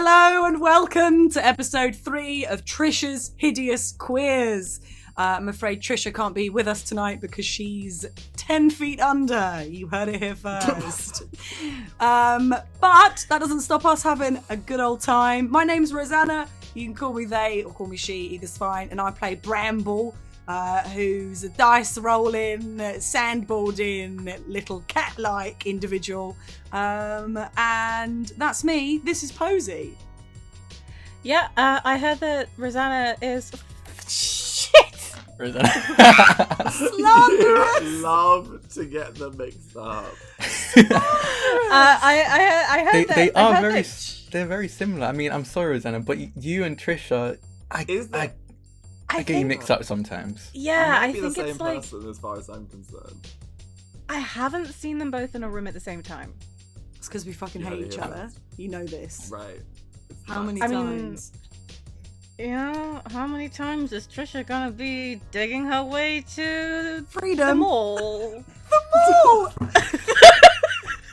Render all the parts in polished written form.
Hello and welcome to episode 3 of Trisha's Hideous Queers. I'm afraid Trisha can't be with us tonight because she's 10 feet under. You heard it here first. But that doesn't stop us having a good old time. My name's Rosanna. You can call me they or call me she, either's fine. And I play Bramble, who's a dice rolling, sandboarding, little cat-like individual. And that's me. This is Posey. Yeah, I heard that Rosanna is... Shit! Rosanna. Slanderous! Love to get them mixed up. I heard that... They are very... They're very similar. I mean, I'm sorry, Rosanna, but you and Trisha... I get you mixed up sometimes. Yeah, I be think the same it's like... person as far as I'm concerned. I haven't seen them both in a room at the same time. It's because we fucking hate each other. You know this. Right. How many times? Yeah, how many times is Trisha gonna be digging her way to Freedom. the mall? The mall!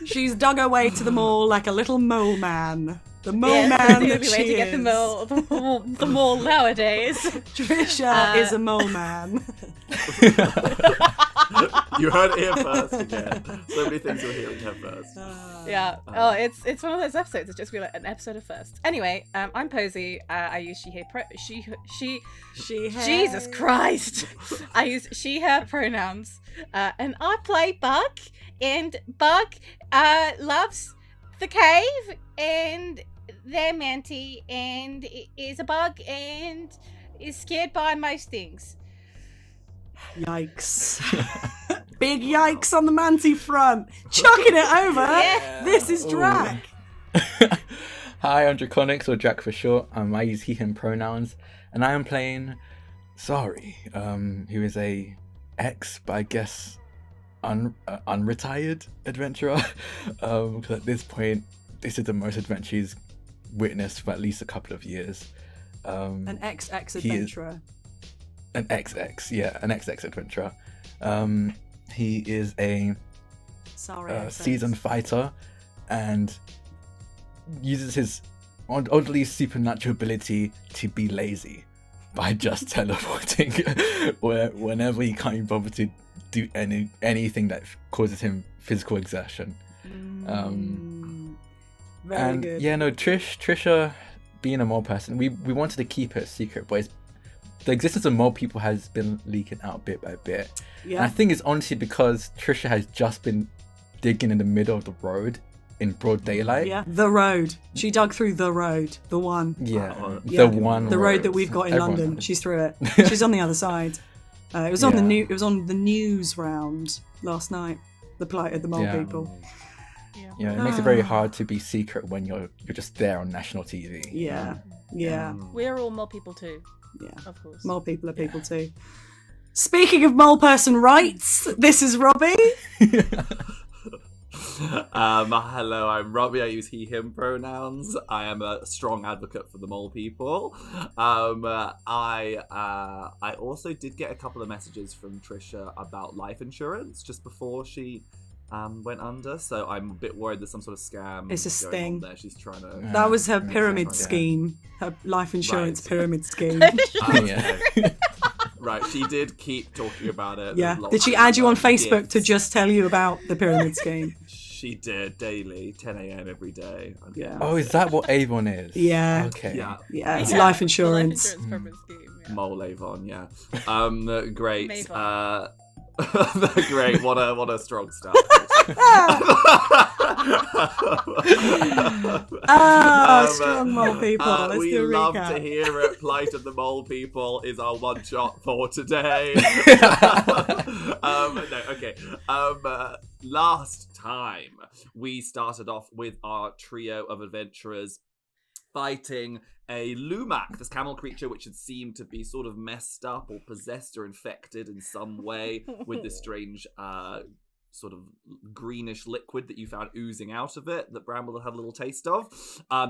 She's dug her way to the mall like a little mole man. The mole man the that only way she to get is. the mall nowadays. Trisha is a mole man. You heard it here first again. So many things you're hearing here first. Yeah. It's one of those episodes. It's just be like an episode of first. Anyway, I'm Posey. I use she, her. Jesus Christ! I use she, her pronouns, and I play Buck. And Buck loves the cave, and they're Manti, and is a bug, and is scared by most things. Yikes. Big yikes on the Manti front. Chucking it over. Yeah. This is Drac. Hi, I'm Draconics, or Drac for short. I use he, him pronouns, and I am playing Sorry, who is a ex, but I guess unretired adventurer. Because at this point, this is the most adventure he's witnessed for at least a couple of years. An ex adventurer. An ex adventurer. He is a seasoned fighter and uses his oddly supernatural ability to be lazy by just teleporting whenever he can't be bothered to do anything that causes him physical exertion. Very good. Yeah, no, Trisha being a mole person, we wanted to keep it a secret, but the existence of mole people has been leaking out bit by bit. Yeah. And I think it's honestly because Trisha has just been digging in the middle of the road in broad daylight. Yeah, the road. She dug through the road. The one. Yeah, Yeah. the one. The road that we've got in Everyone London. knows. She's through it. She's on the other side. It was on It was on the news round last night. The plight of the mole people. Yeah, it makes it very hard to be secret when you're just there on national TV. Yeah. We're all mole people too. Yeah. Of course. Mole people are people too. Speaking of mole person rights, this is Robbie. Hello, I'm Robbie. I use he, him pronouns. I am a strong advocate for the mole people. I also did get a couple of messages from Trisha about life insurance just before she went under, so I'm a bit worried there's some sort of scam. It's a going sting. on there. She's trying to. That was her pyramid scheme. Her life insurance pyramid scheme. Right, she did keep talking about it. Yeah. Did she add you on Facebook to just tell you about the pyramid scheme? She did, daily, 10 a.m. every day. Yeah. Oh, is that what Avon is? Yeah. Okay. Yeah, it's life insurance. The life insurance scheme, yeah. Mole Avon, yeah. Great. Mavon. Great. What a strong start. Strong mole people. Let's do a we love recap. to hear it. Plight of the Mole People is our one shot for today. Last time we started off with our trio of adventurers fighting a Lumac, this camel creature which had seemed to be sort of messed up or possessed or infected in some way with this strange sort of greenish liquid that you found oozing out of it that Bramble had a little taste of.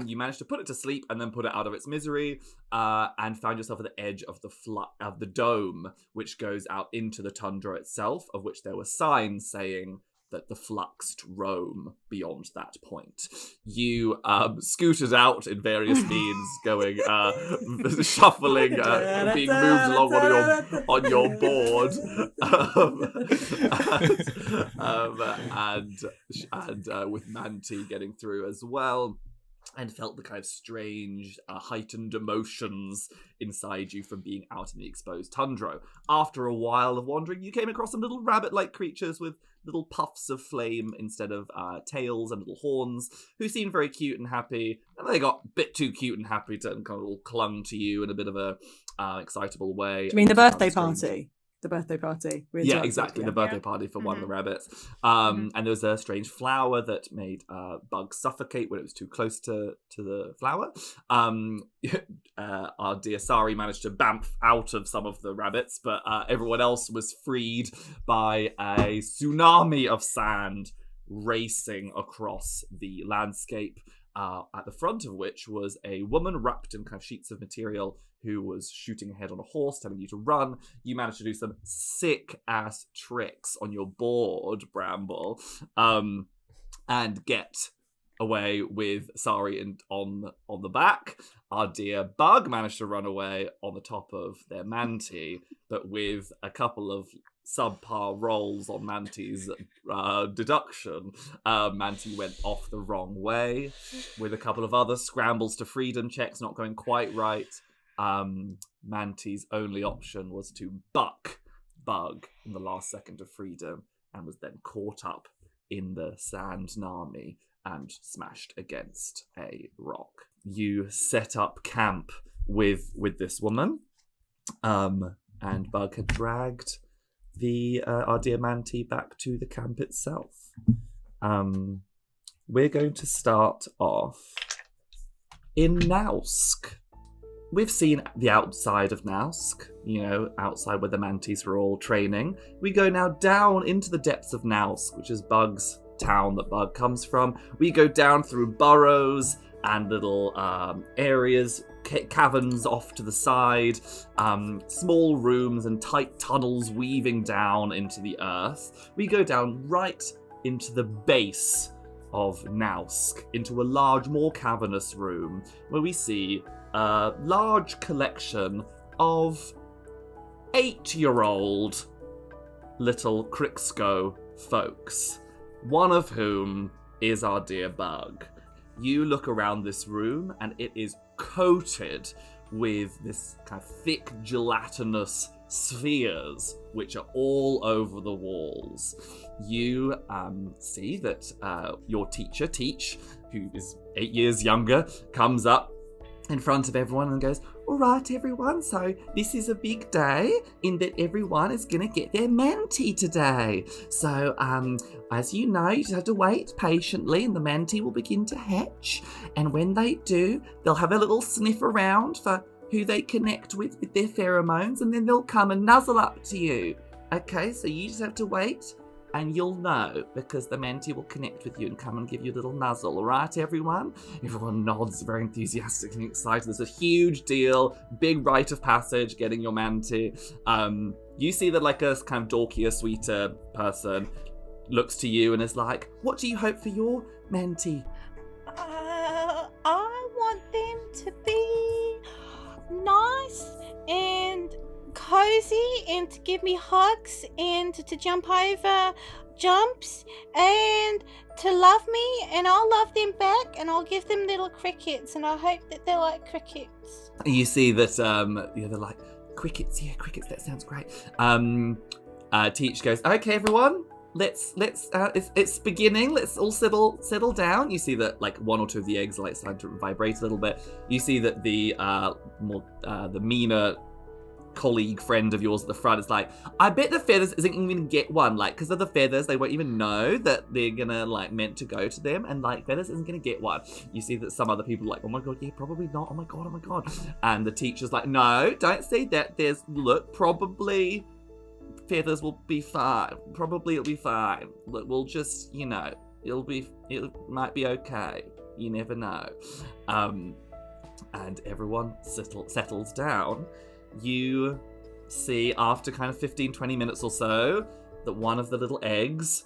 You managed to put it to sleep and then put it out of its misery and found yourself at the edge of the dome, which goes out into the tundra itself, of which there were signs saying that the fluxed roam beyond that point. You scooted out in various means, going shuffling, being moved along on your board, and with Manti getting through as well. And felt the kind of strange, heightened emotions inside you from being out in the exposed tundra. After a while of wandering, you came across some little rabbit-like creatures with little puffs of flame instead of tails and little horns, who seemed very cute and happy. And they got a bit too cute and happy to kind of all clung to you in a bit of a excitable way. Do you mean the birthday party? The birthday party. Yeah, exactly. The birthday party for one of the rabbits. And there was a strange flower that made bugs suffocate when it was too close to the flower. Our dear Sari managed to bamf out of some of the rabbits, but everyone else was freed by a tsunami of sand racing across the landscape, at the front of which was a woman wrapped in kind of sheets of material who was shooting ahead on a horse, telling you to run. You managed to do some sick-ass tricks on your board, Bramble, and get away with Sari and on the back. Our dear Bug managed to run away on the top of their Manti, but with a couple of subpar rolls on Manti's deduction, Manti went off the wrong way, with a couple of other scrambles to freedom checks not going quite right. Manti's only option was to buck Bug in the last second of freedom, and was then caught up in the sand tsunami and smashed against a rock. You set up camp with this woman, and Bug had dragged our dear Manti back to the camp itself. We're going to start off in Nausk. We've seen the outside of Nausk, outside where the Mantis were all training. We go now down into the depths of Nausk, which is Bug's town that Bug comes from. We go down through burrows and little areas, caverns off to the side, small rooms and tight tunnels weaving down into the earth. We go down right into the base of Nausk, into a large, more cavernous room, where we see a large collection of 8-year-old little Crixco folks, one of whom is our dear Bug. You look around this room and it is coated with this kind of thick gelatinous spheres which are all over the walls. You see that your teacher, Teach, who is 8 years younger, comes up in front of everyone and goes, "All right, everyone, so this is a big day in that everyone is going to get their Manti today. So, as you know, you just have to wait patiently and the Manti will begin to hatch. And when they do, they'll have a little sniff around for who they connect with their pheromones, and then they'll come and nuzzle up to you. Okay, so you just have to wait and you'll know, because the Manti will connect with you and come and give you a little nuzzle. All right, everyone?" Everyone nods, very enthusiastic and excited. There's a huge deal, big rite of passage, getting your Manti. You see that like a kind of dorkier, sweeter person looks to you and is like, "What do you hope for your Manti?" I want them to be nice and cozy and to give me hugs and to jump over jumps and to love me, and I'll love them back, and I'll give them little crickets, and I hope that they like crickets. You see that they're like, crickets, that sounds great. Teach goes, "Okay, everyone, let's it's beginning, let's all settle down." You see that like one or two of the eggs are like starting to vibrate a little bit. You see that the meaner colleague friend of yours at the front is like, "I bet the feathers isn't even gonna get one, like, because of the feathers they won't even know that they're gonna like meant to go to them, and like feathers isn't gonna get one." You see that some other people are like, "Oh my god, yeah, probably not, oh my god," and the teacher's like, "No, don't say that, probably feathers will be fine, it'll be fine, we'll just, it might be okay, you never know." And everyone settles down. You see, after kind of 15-20 minutes or so, that one of the little eggs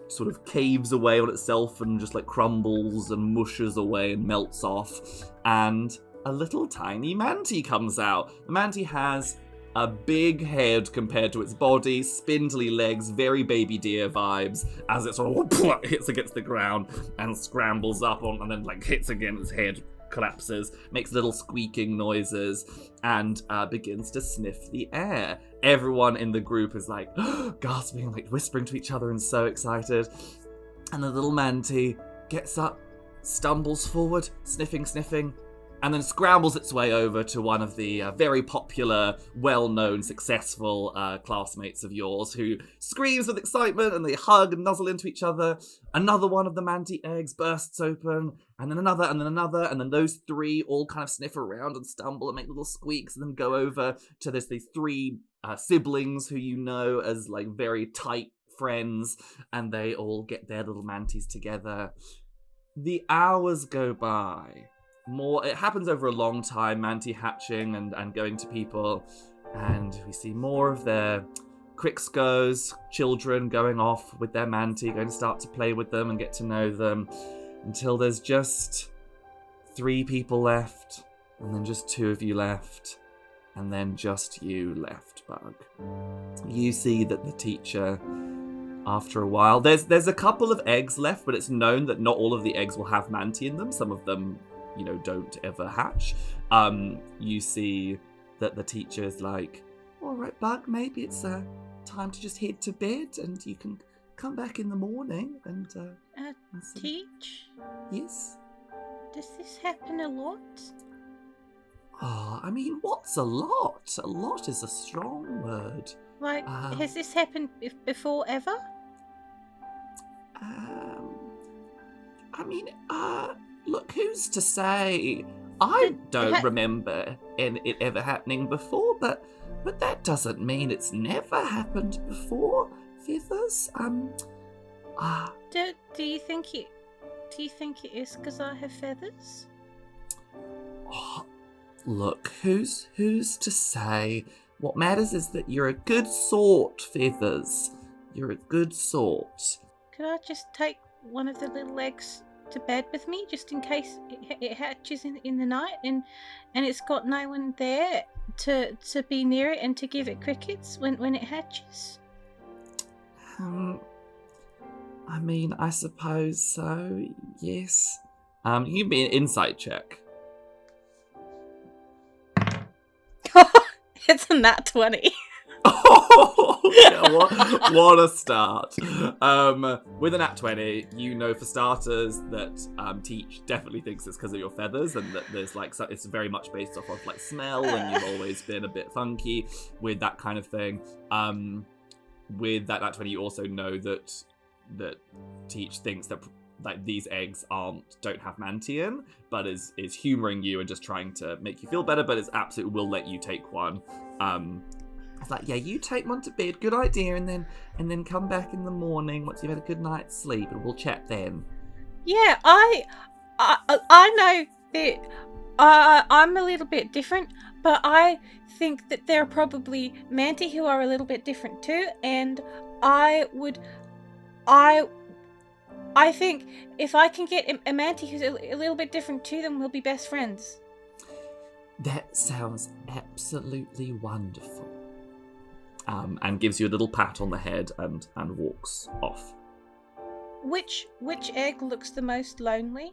sort of caves away on itself and just like crumbles and mushes away and melts off. And a little tiny Manti comes out. The Manti has a big head compared to its body, spindly legs, very baby deer vibes, as it sort of hits against the ground and scrambles up on, and then like hits again, its head collapses, makes little squeaking noises, and begins to sniff the air. Everyone in the group is like gasping, like whispering to each other and so excited. And the little Manti gets up, stumbles forward, sniffing, and then scrambles its way over to one of the very popular, well-known, successful classmates of yours, who screams with excitement, and they hug and nuzzle into each other. Another one of the Manti eggs bursts open, and then another, and then those three all kind of sniff around and stumble and make little squeaks, and then go over to these three siblings who you know as like very tight friends, and they all get their little Mantis together. The hours go by. It happens over a long time, Manti hatching and going to people, and we see more of their Crixcos, children going off with their Manti, going to start to play with them and get to know them, until there's just 3 people left, and then just 2 of you left, and then just you left, Bug. You see that the teacher, after a while, there's a couple of eggs left, but it's known that not all of the eggs will have Manti in them. Some of them, don't ever hatch. You see that the teacher's like, all right, Bug, maybe it's time to just head to bed, and you can come back in the morning and Teach? Yes? Does this happen a lot? Oh, I mean, what's a lot? A lot is a strong word. Like, has this happened before ever? Look, who's to say? I don't remember it ever happening before, but that doesn't mean it's never happened before, Feathers. Do you think it is because I have feathers? Oh, look, who's to say? What matters is that you're a good sort, Feathers. You're a good sort. Could I just take one of the little eggs to bed with me, just in case it hatches in the night, and it's got no one there to be near it and to give it crickets when it hatches? I suppose so, yes. You can be an insight check. It's a nat 20. Oh, yeah, what a start. With a nat 20, you know for starters that Teach definitely thinks it's because of your feathers, and that there's it's very much based off of like smell, and you've always been a bit funky with that kind of thing. With that nat 20, you also know that Teach thinks that like these eggs don't have Manti in, but is humouring you and just trying to make you feel better, but it's absolutely will let you take one. It's like, yeah, you take one to bed, good idea, and then come back in the morning once you've had a good night's sleep, and we'll chat then. Yeah, I know that I'm a little bit different, but I think that there are probably Manti who are a little bit different too, and I think if I can get a Manti who's a little bit different too, then we'll be best friends. That sounds absolutely wonderful. And gives you a little pat on the head and walks off. Which egg looks the most lonely?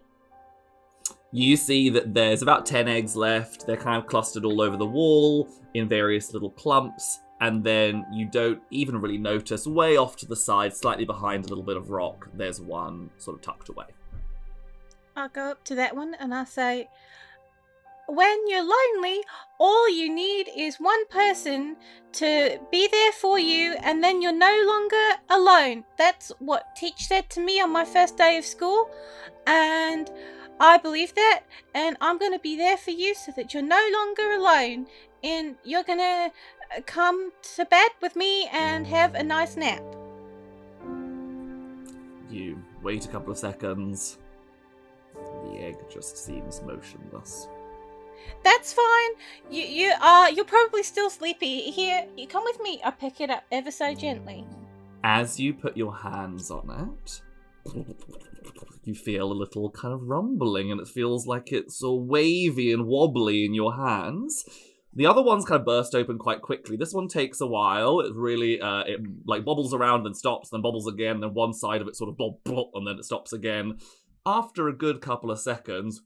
You see that there's about 10 eggs left. They're kind of clustered all over the wall in various little clumps. And then you don't even really notice, way off to the side, slightly behind a little bit of rock, there's one sort of tucked away. I'll go up to that one and I say, when you're lonely, all you need is one person to be there for you, and then you're no longer alone. That's what Teach said to me on my first day of school, and I believe that, and I'm going to be there for you so that you're no longer alone, and you're going to come to bed with me and have a nice nap. You wait a couple of seconds. The egg just seems motionless. That's fine. You're probably still sleepy. Here, you come with me. I pick it up ever so gently. As you put your hands on it, you feel a little kind of rumbling, and it feels like it's all wavy and wobbly in your hands. The other ones kind of burst open quite quickly. This one takes a while. It really, it like bobbles around and stops, then bobbles again, then one side of it sort of bob, bob, and then it stops again. After a good couple of seconds,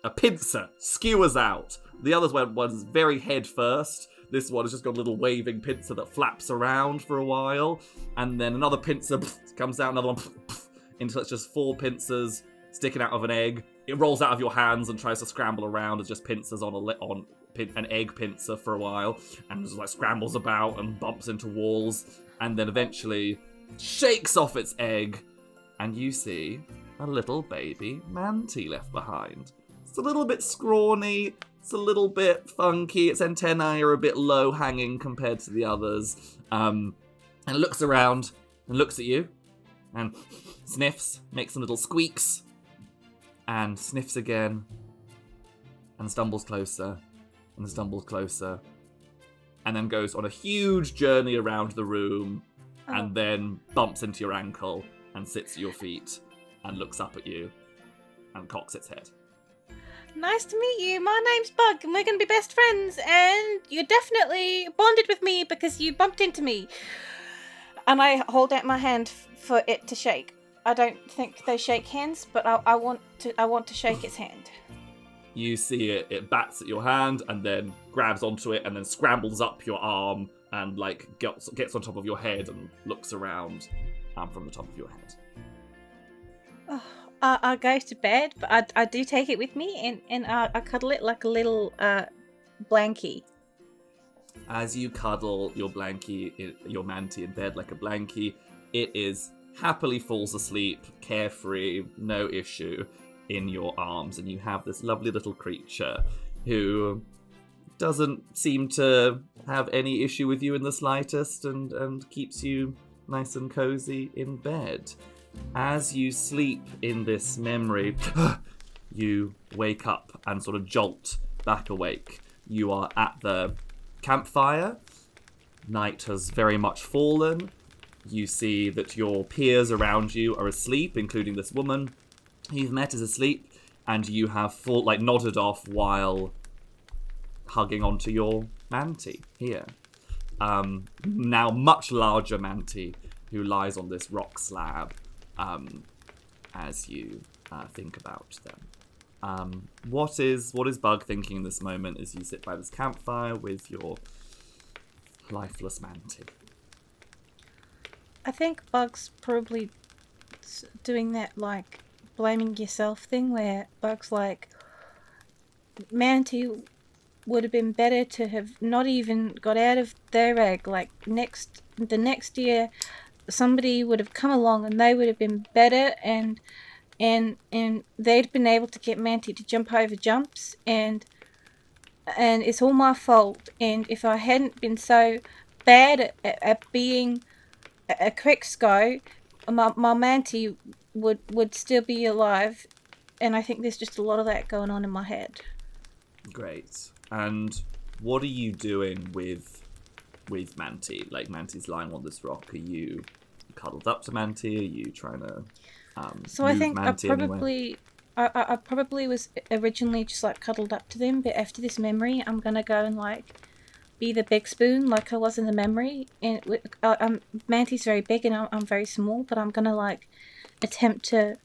a pincer skewers out. The other one's very head first. This one has just got a little waving pincer that flaps around for a while. And then another pincer comes out, another one until it's just 4 pincers sticking out of an egg. It rolls out of your hands and tries to scramble around as just pincers on an egg pincer for a while. And just like scrambles about and bumps into walls. And then eventually shakes off its egg. And you see a little baby Manti left behind. It's a little bit scrawny. It's a little bit funky. Its antennae are a bit low hanging compared to the others. And it looks around and looks at you and sniffs, makes some little squeaks, and sniffs again, and stumbles closer, and stumbles closer, and then goes on a huge journey around the room, and then bumps into your ankle and sits at your feet and looks up at you and cocks its head. Nice to meet you. My name's Bug, and we're going to be best friends. And you're definitely bonded with me because you bumped into me. And I hold out my hand for it to shake. I don't think they shake hands, but I want to shake its hand. You see it bats at your hand and then grabs onto it and then scrambles up your arm and like gets on top of your head and looks around from the top of your head. I go to bed, but I do take it with me and I cuddle it like a little blankie. As you cuddle your Manti in bed like a blankie, it happily falls asleep, carefree, no issue, in your arms, and you have this lovely little creature who doesn't seem to have any issue with you in the slightest and keeps you nice and cozy in bed. As you sleep in this memory, you wake up and sort of jolt back awake. You are at the campfire. Night has very much fallen. You see that your peers around you are asleep, including this woman you've met is asleep, and you have nodded off while hugging onto your Manti here. Now much larger Manti who lies on this rock slab. As you think about them. What is Bug thinking in this moment as you sit by this campfire with your lifeless Manti? I think Bug's probably doing that like blaming yourself thing where Bug's like, Manti would have been better to have not even got out of their egg. Like the next year somebody would have come along and they would have been better and they'd been able to get Manti to jump over jumps and it's all my fault. And if I hadn't been so bad at being a Krexko, my Manti would still be alive. And I think there's just a lot of that going on in my head. Great. And what are you doing with Manti? Like, Manti's lying on this rock. Are you cuddled up to Manti? Are you trying to so I think Manti I probably was originally just like cuddled up to them, but after this memory I'm gonna go and like be the big spoon like I was in the memory. And Manti's very big and I'm very small, but I'm gonna like attempt to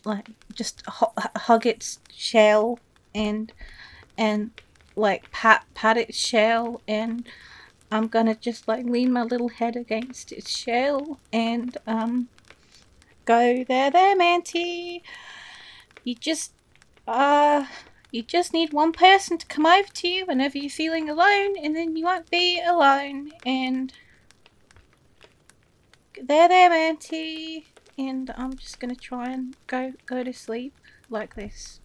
like just hug its shell and like pat its shell, and I'm gonna just like lean my little head against its shell and go there Manti. You just need one person to come over to you whenever you're feeling alone, and then you won't be alone. And there Manti. And I'm just gonna try and go to sleep like this.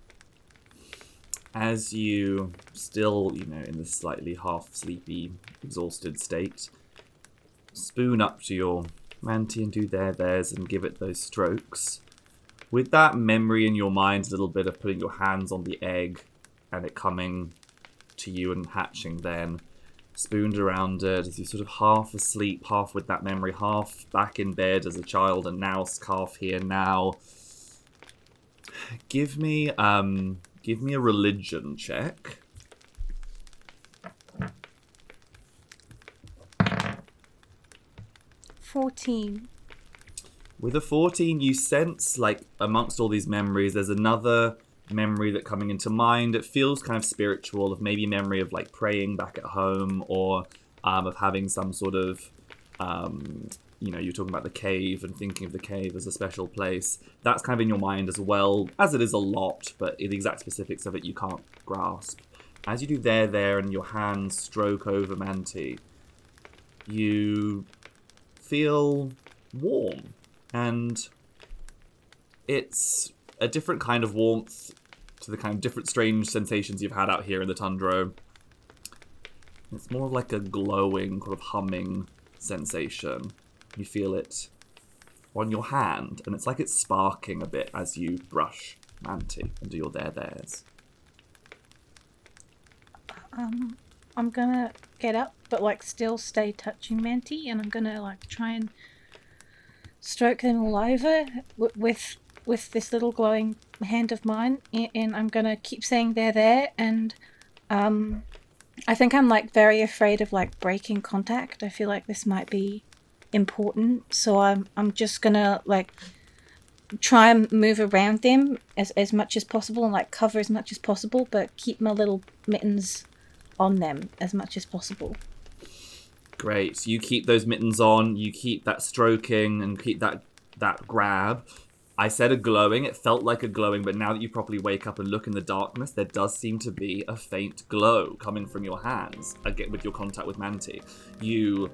As you still, in this slightly half sleepy, exhausted state, spoon up to your Manti and do theirs and give it those strokes. With that memory in your mind, a little bit of putting your hands on the egg and it coming to you and hatching then, spooned around it, as you're sort of half asleep, half with that memory, half back in bed as a child, and now half here now. Give me a religion check. 14. With a 14, you sense, like, amongst all these memories, there's another memory that coming into mind. It feels kind of spiritual, of maybe memory of, like, praying back at home, or of having some sort of, you're talking about the cave and thinking of the cave as a special place. That's kind of in your mind as well, as it is a lot, but the exact specifics of it you can't grasp. As you do there, and your hands stroke over Manti, you feel warm. And it's a different kind of warmth to the kind of different strange sensations you've had out here in the Tundro. It's more like a glowing, kind of humming sensation. You feel it on your hand, and it's like it's sparking a bit as you brush Manti and do your there's. I'm gonna get up, but like still stay touching Manti, and I'm gonna like try and stroke them all over with this little glowing hand of mine, and I'm gonna keep saying they're there, and I think I'm like very afraid of like breaking contact. I feel like this might be important, so I'm just gonna like try and move around them as much as possible and like cover as much as possible, but keep my little mittens on them as much as possible. Great. So you keep those mittens on, you keep that stroking, and keep that grab. I said a glowing, it felt like a glowing, but now that you properly wake up and look in the darkness, there does seem to be a faint glow coming from your hands, again with your contact with Manti. You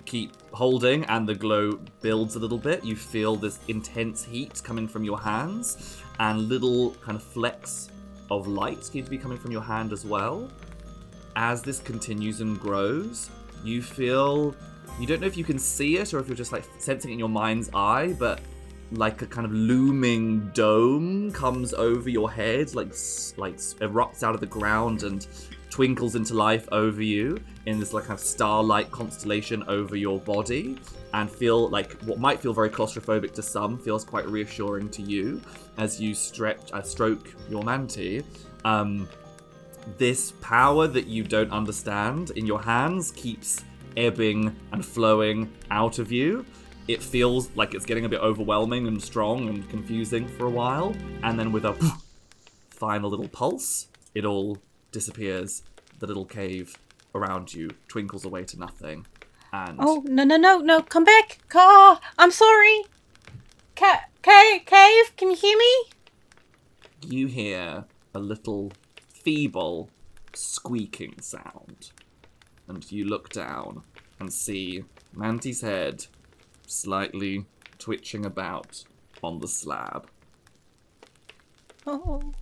keep holding, and the glow builds a little bit. You feel this intense heat coming from your hands, and little kind of flecks of light seem to be coming from your hand as well. As this continues and grows, you feel, you don't know if you can see it or if you're just like sensing it in your mind's eye, but like a kind of looming dome comes over your head, like erupts out of the ground and twinkles into life over you in this like kind of starlight constellation over your body, and feel like what might feel very claustrophobic to some feels quite reassuring to you as you stroke your Manti. This power that you don't understand in your hands keeps ebbing and flowing out of you. It feels like it's getting a bit overwhelming and strong and confusing for a while, and then with a final little pulse, it all disappears. The little cave around you twinkles away to nothing. And oh, no, come back! Car! I'm sorry! Cave, can you hear me? you hear a little feeble squeaking sound. And you look down and see Manti's head slightly twitching about on the slab. Oh.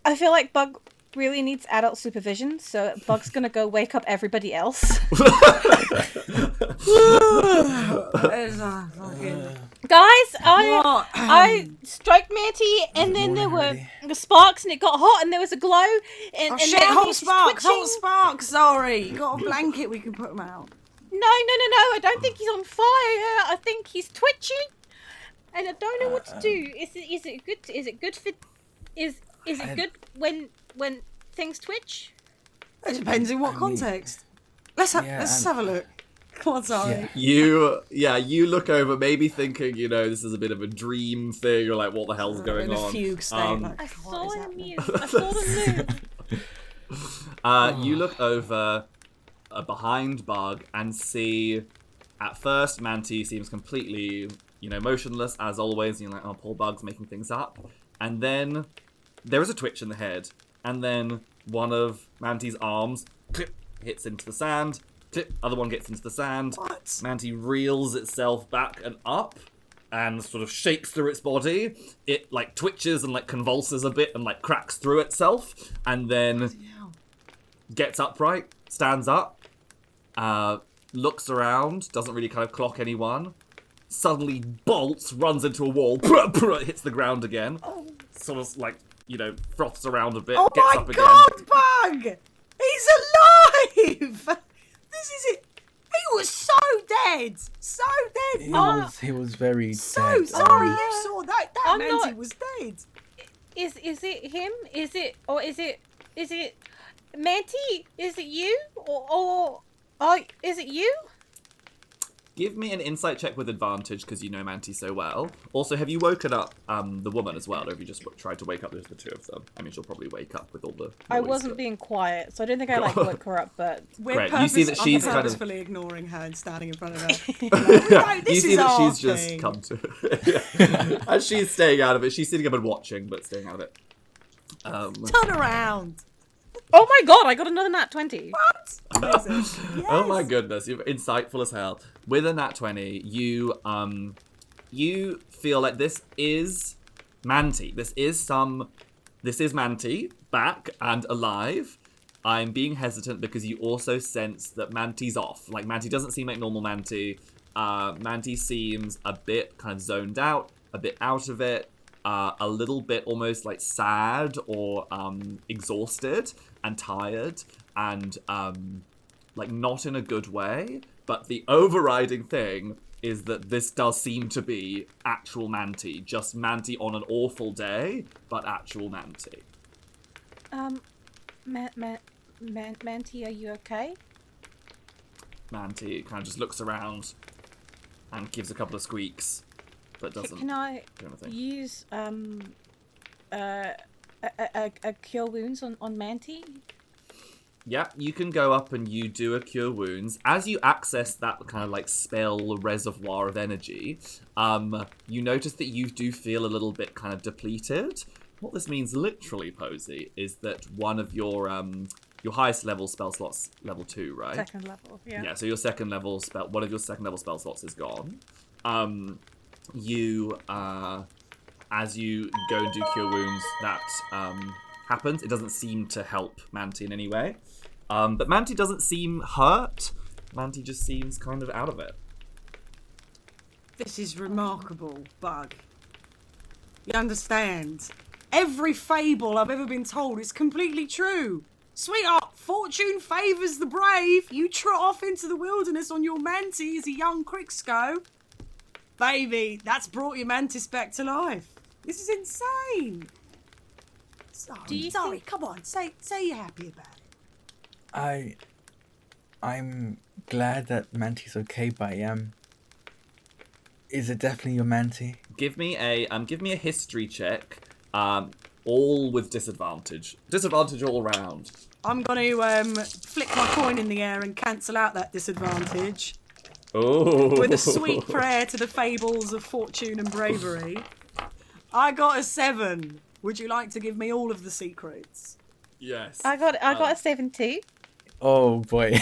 I feel like Bug really needs adult supervision, so Bug's gonna go wake up everybody else. Guys, I stroked Manti, and then there were the sparks, and it got hot, and there was a glow. And, shit, hot sparks, sorry. You got a blanket, we can put him out. No, I don't think he's on fire. I think he's twitching, and I don't know what to do. Is it good? Is it good for? Is it good when things twitch? It depends in what context. Let's have a look. Come on, sorry. Yeah. You look over, maybe thinking, this is a bit of a dream thing, or like, what the hell's going in on? A fugue state. I saw him move. I saw them move. You look over behind Bug and see, at first, Manti seems completely, motionless as always. And you're like, oh, poor Bug's making things up. And then there is a twitch in the head, and then one of Manti's arms clip hits into the sand. Clip, other one gets into the sand. What? Manti reels itself back and up and sort of shakes through its body. It like twitches and like convulses a bit and like cracks through itself, and then gets upright, stands up, looks around, doesn't really kind of clock anyone, suddenly bolts, runs into a wall, hits the ground again, sort of like, froths around a bit, Oh gets my up god, again. Bug! He's alive! This is it. He was so dead. So dead. He was very So dead. sorry you saw that. That Manti was dead. Is it him? Is it Manti? Is it you? Or is it you? Give me an insight check with advantage, because you know Manti so well. Also, have you woken up the woman as well, or have you just tried to wake up the two of them? I mean, she'll probably wake up with all the noise. I wasn't being quiet, so I don't think I woke her up, but... Great. You see that she's kind of purposefully ignoring her and standing in front of her. You see that she's just come to and she's staying out of it. She's sitting up and watching, but staying out of it. Turn around. Oh my god, I got another nat 20. What? Amazing. Yes. Oh my goodness, you're insightful as hell. With a nat 20, you feel like this is Manti. This is Manti back and alive. I'm being hesitant because you also sense that Manti's off. Like, Manti doesn't seem like normal Manti. Manti seems a bit kind of zoned out, a bit out of it, a little bit almost like sad or exhausted and tired and like not in a good way. But the overriding thing is that this does seem to be actual Manti. Just Manti on an awful day, but actual Manti. Manti, are you okay? Manti kind of just looks around and gives a couple of squeaks, but doesn't Can I do anything. use a cure wounds on Manti? Yeah, you can go up and you do a cure wounds. As you access that kind of like spell reservoir of energy, you notice that you do feel a little bit kind of depleted. What this means literally, Posey, is that one of your highest level spell slots, level 2, right? Second level, yeah. Yeah, so your one of your second level spell slots is gone. As you go and do cure wounds, that happens. It doesn't seem to help Manti in any way. But Manti doesn't seem hurt. Manti just seems kind of out of it. This is remarkable, Bug. You understand? Every fable I've ever been told is completely true. Sweetheart, fortune favours the brave. You trot off into the wilderness on your Manti as a young Cricksco. Baby, that's brought your Mantis back to life. This is insane. Sorry, come on, say you're happy about it. I'm glad that Manti's okay, but is it definitely your Manti? Give me a history check. All with disadvantage. Disadvantage all round. I'm going to flick my coin in the air and cancel out that disadvantage. Oh. With a sweet prayer to the fables of fortune and bravery. I got a 7. Would you like to give me all of the secrets? Yes. I got a 70. Oh boy.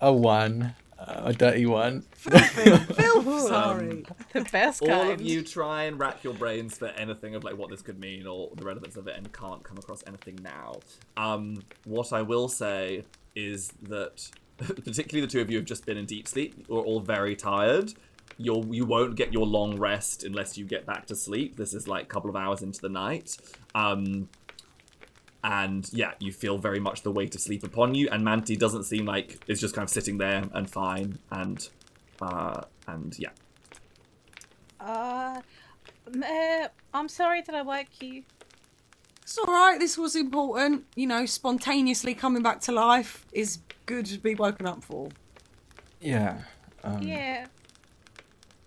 A 1. A dirty 1. Filth, sorry. The best kind. All of you try and rack your brains for anything of like what this could mean or the relevance of it, and can't come across anything now. What I will say is that particularly the two of you have just been in deep sleep. You're all very tired. You won't get your long rest unless you get back to sleep. This is like a couple of hours into the night. And yeah, you feel very much the weight of sleep upon you, and Manti doesn't seem like it's just kind of sitting there and fine, and yeah. I'm sorry that I woke you. It's alright, this was important. You know, spontaneously coming back to life is good to be woken up for. Yeah. Yeah.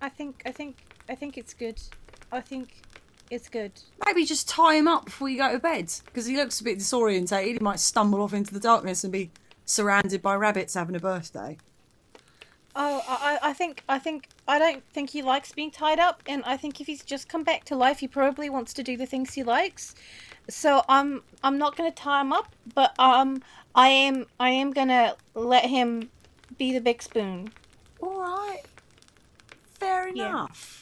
I think it's good. I think it's good. Maybe just tie him up before you go to bed, because he looks a bit disorientated. He might stumble off into the darkness and be surrounded by rabbits having a birthday. Oh, I don't think he likes being tied up, and I think if he's just come back to life, he probably wants to do the things he likes. So I'm not gonna tie him up, but I am gonna let him be the big spoon. All right, fair enough.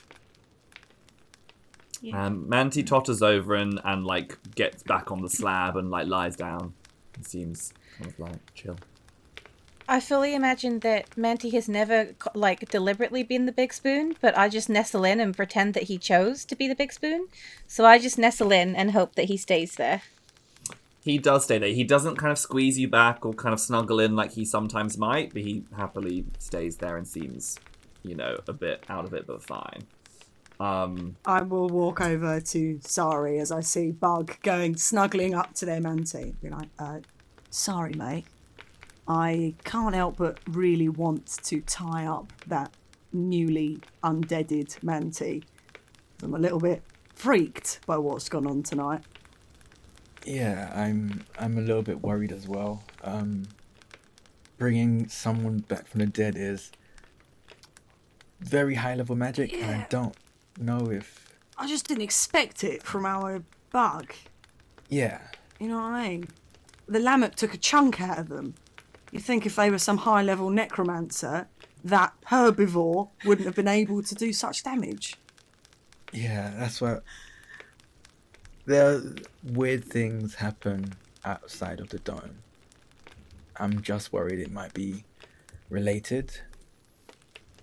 Yeah. Manti totters over and like gets back on the slab and like lies down. It seems kind of like chill. I fully imagine that Manti has never, like, deliberately been the big spoon, but I just nestle in and pretend that he chose to be the big spoon. So I just nestle in and hope that he stays there. He does stay there. He doesn't kind of squeeze you back or kind of snuggle in like he sometimes might, but he happily stays there and seems, a bit out of it, but fine. I will walk over to Sari as I see Bug snuggling up to their Manti. Be like, sorry, mate. I can't help but really want to tie up that newly undeaded Manti. I'm a little bit freaked by what's gone on tonight. Yeah, I'm a little bit worried as well. Bringing someone back from the dead is very high level magic, and I don't know if... I just didn't expect it from our Bug. Yeah. You know what I mean? The Lammock took a chunk out of them. You'd think if they were some high level necromancer, that herbivore wouldn't have been able to do such damage. Yeah, that's what... There are weird things happen outside of the dome. I'm just worried it might be related.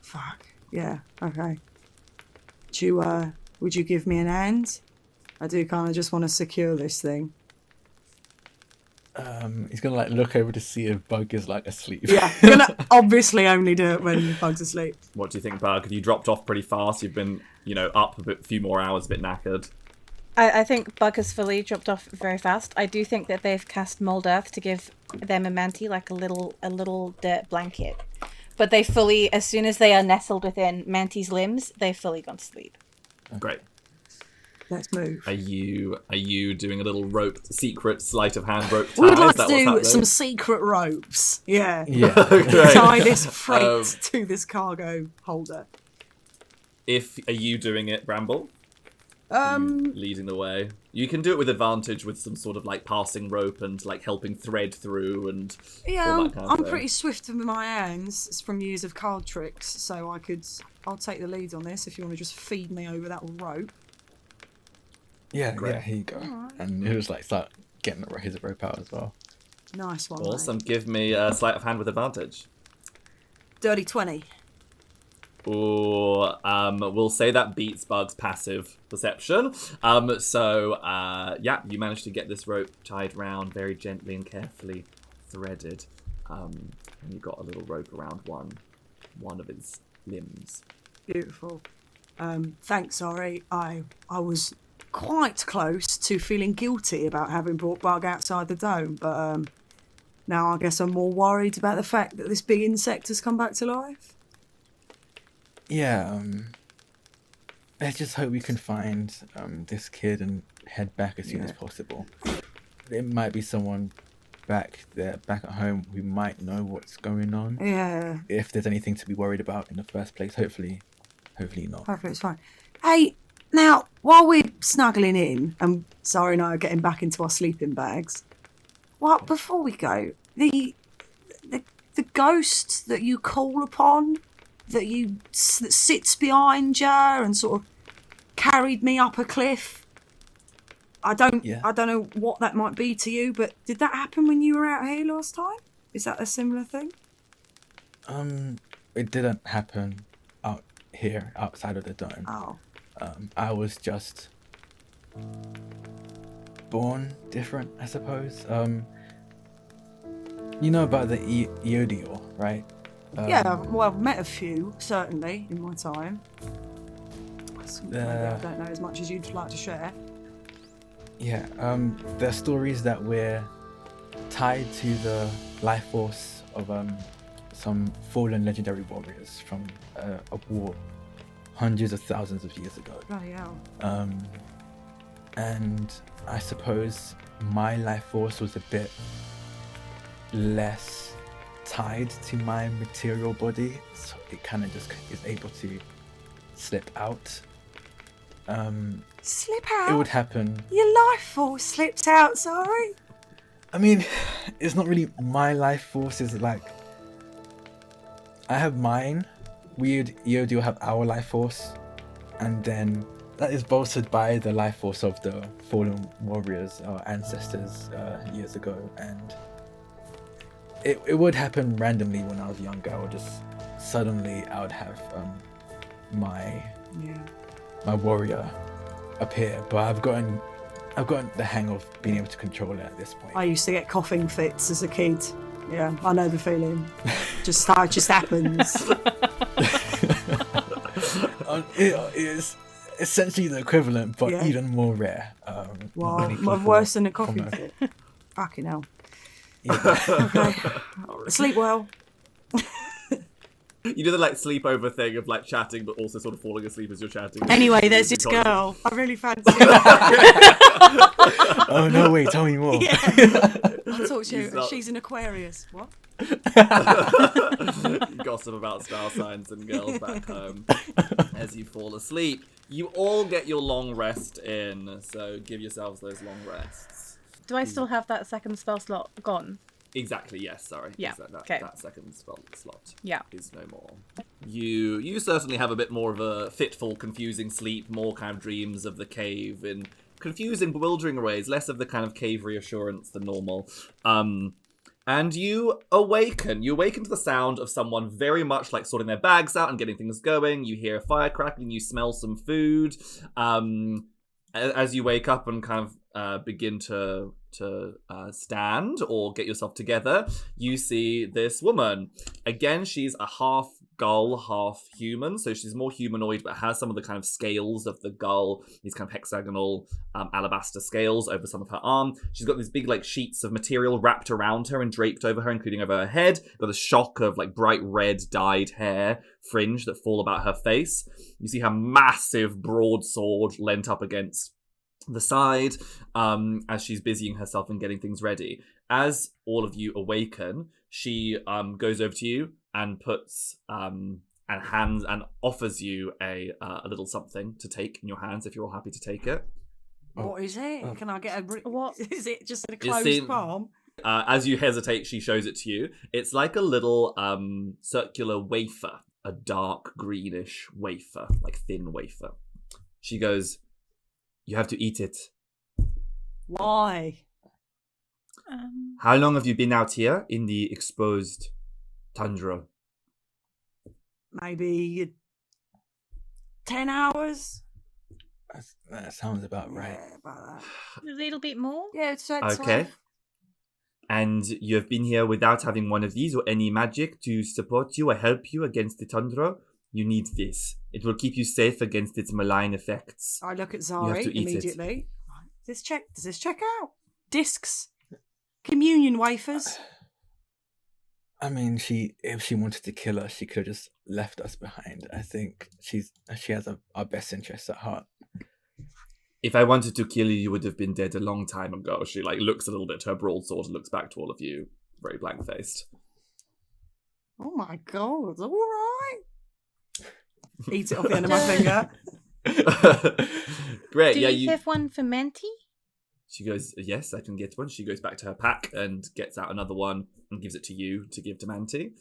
Fuck. Yeah, okay. Would you give me an hand? I do kind of just want to secure this thing. He's gonna look over to see if Bug is asleep. Yeah, you're gonna obviously only do it when Bug's asleep. What do you think, Bug? You dropped off pretty fast. You've been, up a few more hours, a bit knackered. I think Bug has fully dropped off very fast. I do think that they've cast Mold Earth to give them a Manti, like a little dirt blanket. But they fully, as soon as they are nestled within Manti's limbs, they've fully gone to sleep. Great. Let's move. Are you doing a little secret sleight of hand rope tie? We would like to do some secret ropes. Yeah. Tie this freight to this cargo holder. Are you doing it, Bramble? Leading the way. You can do it with advantage with some sort of passing rope and helping thread through and all that kind of I'm thing. pretty swift with my hands. It's from years of card tricks, so I'll take the lead on this if you want to just feed me over that rope. Yeah, Great. yeah, here you go. Right. And he was start getting his rope out as well. Nice one. Awesome. Mate. Give me a sleight of hand with advantage. Dirty 20. Or we'll say that beats Bug's passive perception. You managed to get this rope tied round very gently and carefully threaded. And you got a little rope around one of his limbs. Beautiful. Thanks, Ari. I was quite close to feeling guilty about having brought Bug outside the dome, but now I guess I'm more worried about the fact that this big insect has come back to life. Yeah, let's just hope we can find this kid and head back as soon as possible. There might be someone back at home who might know what's going on. Yeah. If there's anything to be worried about in the first place, hopefully not. Hopefully it's fine. Hey, now, while we're snuggling in, and Sari and I are getting back into our sleeping bags, before we go, the ghost that you call upon, that sits behind you and sort of carried me up a cliff. I don't know what that might be to you, but did that happen when you were out here last time? Is that a similar thing? It didn't happen out here outside of the dome. Oh. I was just born different, I suppose. You know about the Eodior, right? Well, I've met a few, certainly, in my time. Maybe I don't know as much as you'd like to share. Yeah, there are stories that we're tied to the life force of some fallen legendary warriors from a war hundreds of thousands of years ago. Bloody hell. And I suppose my life force was a bit less tied to my material body, so it kind of just is able to slip out. Slip out? It would happen. Your life force slips out, sorry? I mean, it's not really my life force, it's I have mine. Eodior have our life force, and then that is bolstered by the life force of the fallen warriors, our ancestors years ago, and it would happen randomly when I was younger. I would just suddenly I would have my warrior appear, but I've gotten the hang of being able to control it at this point. I used to get coughing fits as a kid. Yeah, I know the feeling. Just how it just happens. It is essentially the equivalent, but even more rare. Worse than a coughing fit. Fucking hell. Yeah. Okay. Sleep well. You do the sleepover thing of chatting, but also sort of falling asleep as you're chatting. Anyway, there's this girl. I really fancy her. Oh no! Wait, tell me more. Yeah. I'll talk to you. She's an Aquarius. What? Gossip about star signs and girls back home as you fall asleep. You all get your long rest in, so give yourselves those long rests. Do I still have that second spell slot gone? Exactly, yes, sorry. Yeah, That second spell slot is no more. You certainly have a bit more of a fitful, confusing sleep, more kind of dreams of the cave in confusing, bewildering ways, less of the kind of cave reassurance than normal. And you awaken. You awaken to the sound of someone very much sorting their bags out and getting things going. You hear a fire crackling, you smell some food. As you wake up and kind of begin to stand or get yourself together, you see this woman. Again, she's a half gull, half human, so she's more humanoid, but has some of the kind of scales of the gull, these kind of hexagonal alabaster scales over some of her arm. She's got these big sheets of material wrapped around her and draped over her, including over her head. Got a shock of bright red dyed hair fringe that fall about her face. You see her massive broadsword leant up against the side as she's busying herself and getting things ready. As all of you awaken, she goes over to you and puts and offers you a little something to take in your hands if you're all happy to take it. What is it? Can I get a... What? Is it just in a closed palm? As you hesitate, she shows it to you. It's like a little circular wafer, a dark greenish wafer, thin wafer. She goes, "You have to eat it." Why? How long have you been out here in the exposed tundra? Maybe 10 hours? That sounds about right. Yeah, about that. A little bit more. Yeah, it's Okay. And you have been here without having one of these or any magic to support you or help you against the tundra? You need this. It will keep you safe against its malign effects. I look at You have Zari to eat immediately. Does this check out? Discs? Communion wafers? I mean, if she wanted to kill us, she could have just left us behind. I think she has our best interests at heart. If I wanted to kill you, you would have been dead a long time ago. She looks a little bit to her broadsword and looks back to all of you, very blank-faced. Oh my god, all right. Eat it off the end of my finger. Great, Do you have one for Manti? She goes, "Yes, I can get one." She goes back to her pack and gets out another one and gives it to you to give to Manti.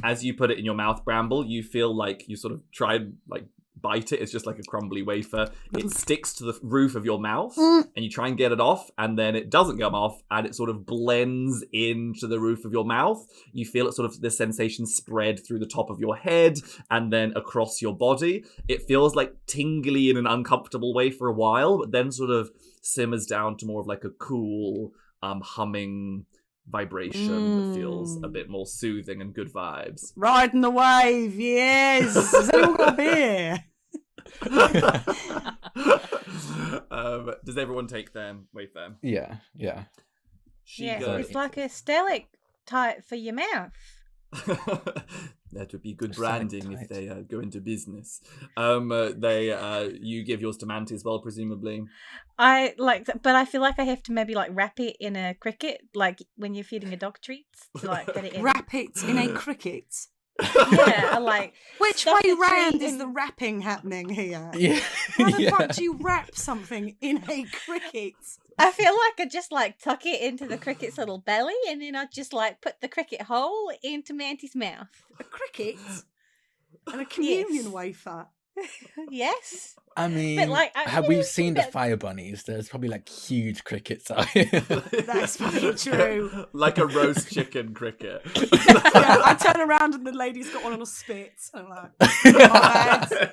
As you put it in your mouth, Bramble, you feel like you sort of try and bite it. It's just like a crumbly wafer. It sticks to the roof of your mouth and you try and get it off, and then it doesn't come off and it sort of blends into the roof of your mouth. You feel it sort of, the sensation spread through the top of your head and then across your body. It feels tingly in an uncomfortable way for a while, but then sort of simmers down to more of a cool humming vibration that feels a bit more soothing and good vibes. Riding the wave, yes. Has anyone got a beer? Does everyone take their wafer? Yeah. It's like a stalactite for your mouth. That would be good branding if they go into business. You give yours to Manti as well, presumably. I like that, but I feel like I have to maybe wrap it in a cricket, when you're feeding a dog treats, to get it in. Wrap it in a cricket. Yeah, I like. Which stuff way the round treat is in- the wrapping happening here? Yeah. How the fuck do you wrap something in a cricket? I feel like I just tuck it into the cricket's little belly, and then I just put the cricket hole into Manti's mouth. A cricket? And a communion Yes. wafer? Yes. I mean, have we seen the fire bunnies? There's probably like huge crickets out here. That's fucking true. Like a roast chicken cricket. Yeah, I turn around and the lady's got one on a spit. I'm like,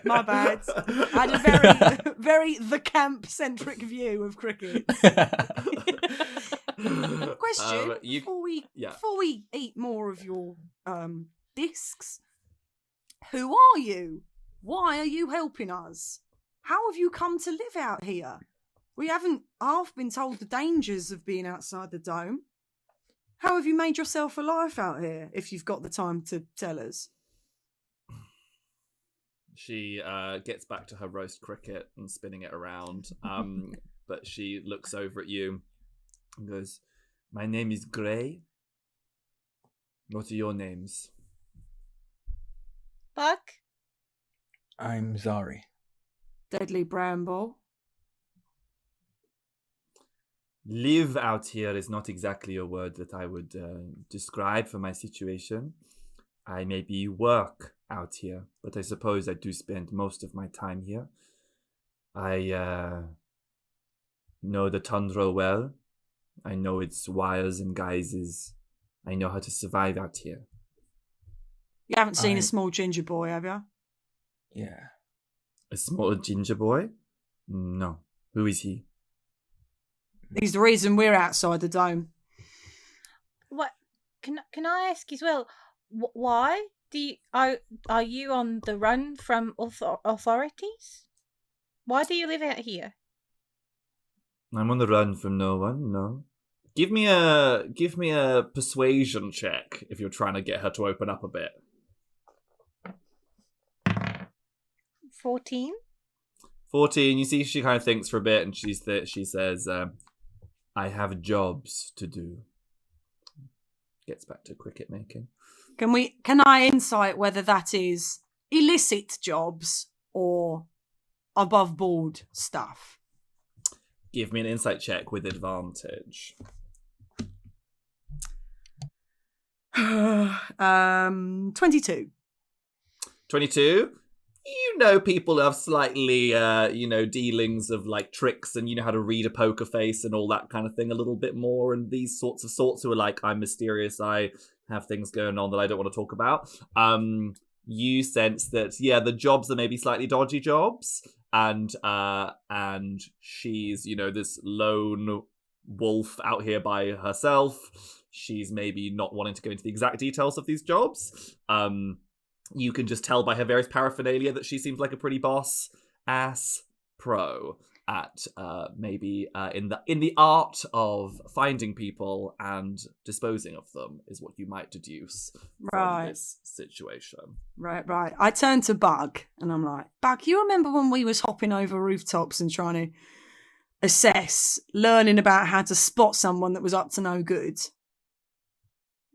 my bad. I had a very, very the camp-centric view of crickets. Question, before we eat more of your discs, who are you? Why are you helping us? How have you come to live out here? We haven't half been told the dangers of being outside the dome. How have you made yourself a life out here, if you've got the time to tell us? She gets back to her roast cricket and spinning it around, but she looks over at you and goes, "My name is Grey. What are your names?" Buck? I'm Zari. Deadly Bramble. Live out here is not exactly a word that I would describe for my situation. I maybe work out here, but I suppose I do spend most of my time here. I know the Tundro well. I know its wires and guises. I know how to survive out here. You haven't seen a small ginger boy, have you? Yeah. A small ginger boy? No. Who is he? He's the reason we're outside the dome. What? Can I ask as well? Why are you on the run from authorities? Why do you live out here? I'm on the run from no one. No. Give me a persuasion check if you're trying to get her to open up a bit. 14. 14. You see, she kind of thinks for a bit, and she says, "I have jobs to do." Gets back to cricket making. Can I insight whether that is illicit jobs or above board stuff? Give me an insight check with advantage. 22. 22. You know, people have slightly, dealings of like tricks, and you know how to read a poker face and all that kind of thing a little bit more. And these sorts who are like, I'm mysterious, I have things going on that I don't want to talk about. You sense that, the jobs are maybe slightly dodgy jobs, and she's, this lone wolf out here by herself. She's maybe not wanting to go into the exact details of these jobs. You can just tell by her various paraphernalia that she seems like a pretty boss-ass pro at in the art of finding people and disposing of them is what you might deduce from this situation. Right. I turn to Bug and I'm like, Bug, you remember when we was hopping over rooftops and trying to assess, learning about how to spot someone that was up to no good?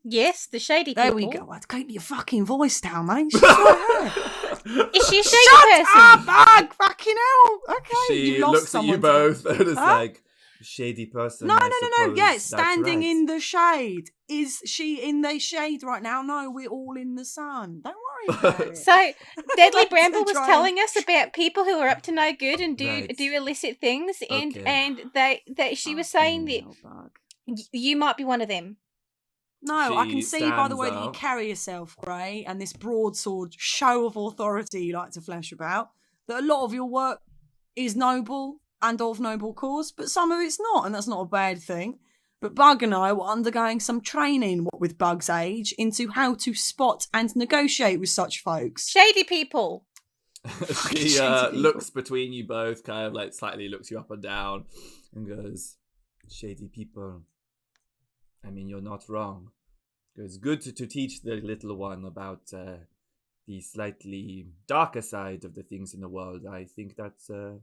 Yes, the shady people. There we go. I'd keep your fucking voice down, mate. She's right here. Is she a shady person? Shut up, Bug! Fucking hell. Okay, she you've lost looks at you both and is like, shady person. No. I Yeah, suppose standing right. in the shade. Is she in the shade right now? No, we're all in the sun. Don't worry about it. So, Deadly Bramble was telling us about people who are up to no good and do illicit things, and she was saying that you might be one of them. No, I can see by the way that you carry yourself, Gray, and this broadsword show of authority you like to flash about, that a lot of your work is noble and of noble cause, but some of it's not, and that's not a bad thing. But Bug and I were undergoing some training, what with Bug's age, into how to spot and negotiate with such folks. Shady people! She looks between you both, kind of like slightly looks you up and down, and goes, "Shady people. I mean, you're not wrong. It's good to teach the little one about the slightly darker side of the things in the world. I think that's a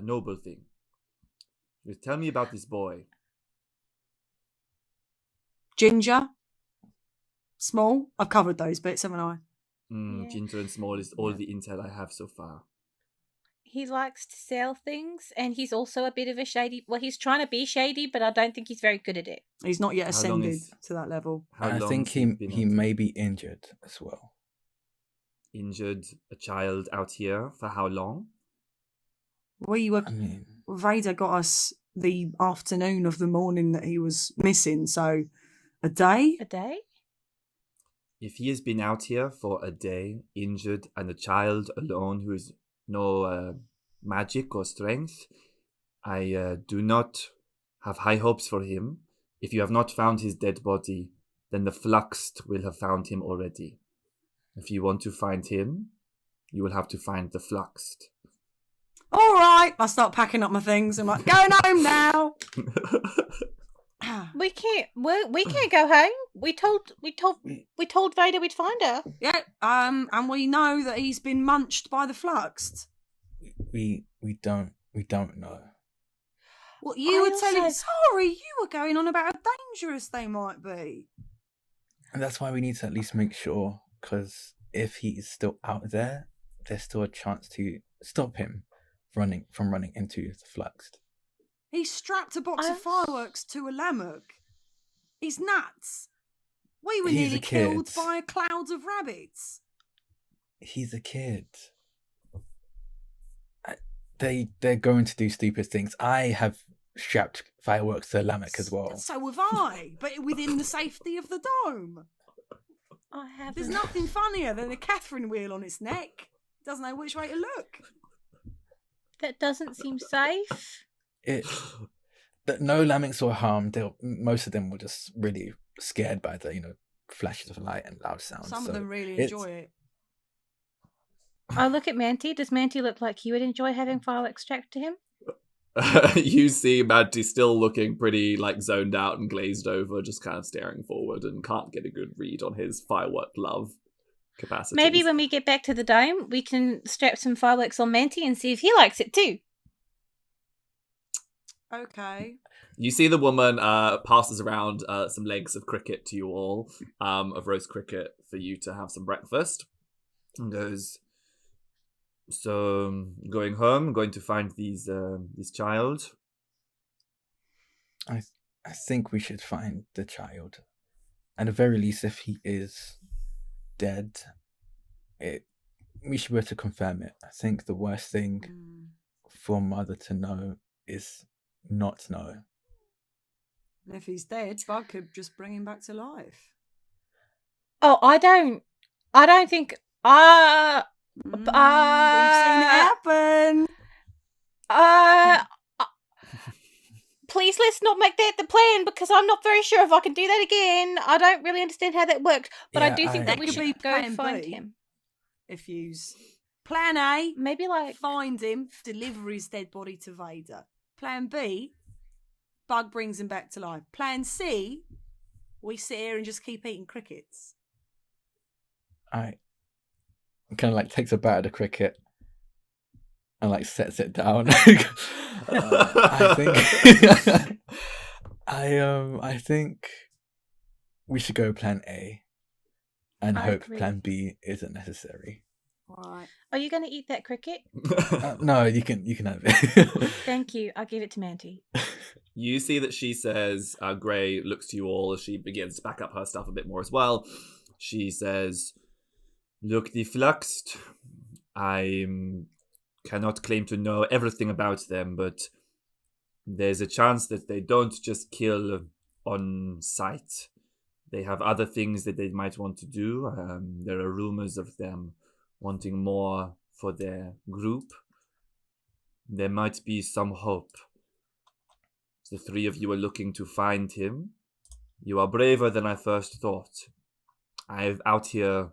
noble thing. Just tell me about this boy." Ginger. Small. I've covered those bits, haven't I? Ginger and small is all the intel I have so far. He likes to sell things, and he's also a bit of a shady... Well, he's trying to be shady, but I don't think he's very good at it. He's not yet ascended to that level. I think he may be injured as well. injured a child out here for how long? Vader got us the afternoon of the morning that he was missing, so a day? A day? If he has been out here for a day, injured, and a child alone who has no magic or strength, I do not have high hopes for him. If you have not found his dead body, then the Fluxed will have found him already. If you want to find him, you will have to find the Fluxed. All right, I start packing up my things. I'm like, going home now. We can't go home. We told Vader we'd find her. Yeah, and we know that he's been munched by the Fluxed. We don't know. Well, you were telling. Sorry, you were going on about how dangerous they might be. And that's why we need to at least make sure, because if he is still out there, there's still a chance to stop him from running into the Fluxed. He strapped a box of fireworks to a Lammock. He's nuts. We were nearly killed by a cloud of rabbits. He's a kid. They're going to do stupid things. I have strapped fireworks to a Lammock as well. So have I, but within the safety of the dome. I haven't. There's nothing funnier than a Catherine wheel on its neck. Doesn't know which way to look. That doesn't seem safe. That no Lammocks were harmed. Most of them were just really scared by the flashes of light and loud sounds. Some of them really enjoy it. I look at Manti. Does Manti look like he would enjoy having fireworks strapped to him? You see Manti still looking pretty zoned out and glazed over, just kind of staring forward and can't get a good read on his firework love capacity. Maybe when we get back to the dome, we can strap some fireworks on Manti and see if he likes it too. Okay. You see the woman passes around some legs of cricket to you all, of roast cricket for you to have some breakfast, and goes, so going home, going to find this child. I think we should find the child. At the very least, if he is dead, we should be able to confirm it. I think the worst thing for Mother to know is not know. If he's dead, Bug could just bring him back to life. Oh, I don't think. We've seen it happen. Please, let's not make that the plan, because I'm not very sure if I can do that again. I don't really understand how that works, but I do think that we should go find him. If use Plan A, maybe find him, deliver his dead body to Vader. Plan B, Bug brings him back to life. Plan C, we sit here and just keep eating crickets. I kind of takes a bite of the cricket and sets it down. I think we should go Plan A and hope Plan B isn't necessary. Right. Are you going to eat that cricket? No, you can have it. Thank you. I'll give it to Manti. You see that she says, Gray looks to you all as she begins to back up her stuff a bit more as well. She says, look, the Fluxed, I cannot claim to know everything about them, but there's a chance that they don't just kill on sight. They have other things that they might want to do. There are rumors of them wanting more for their group. There might be some hope. The three of you are looking to find him. You are braver than I first thought. I've out here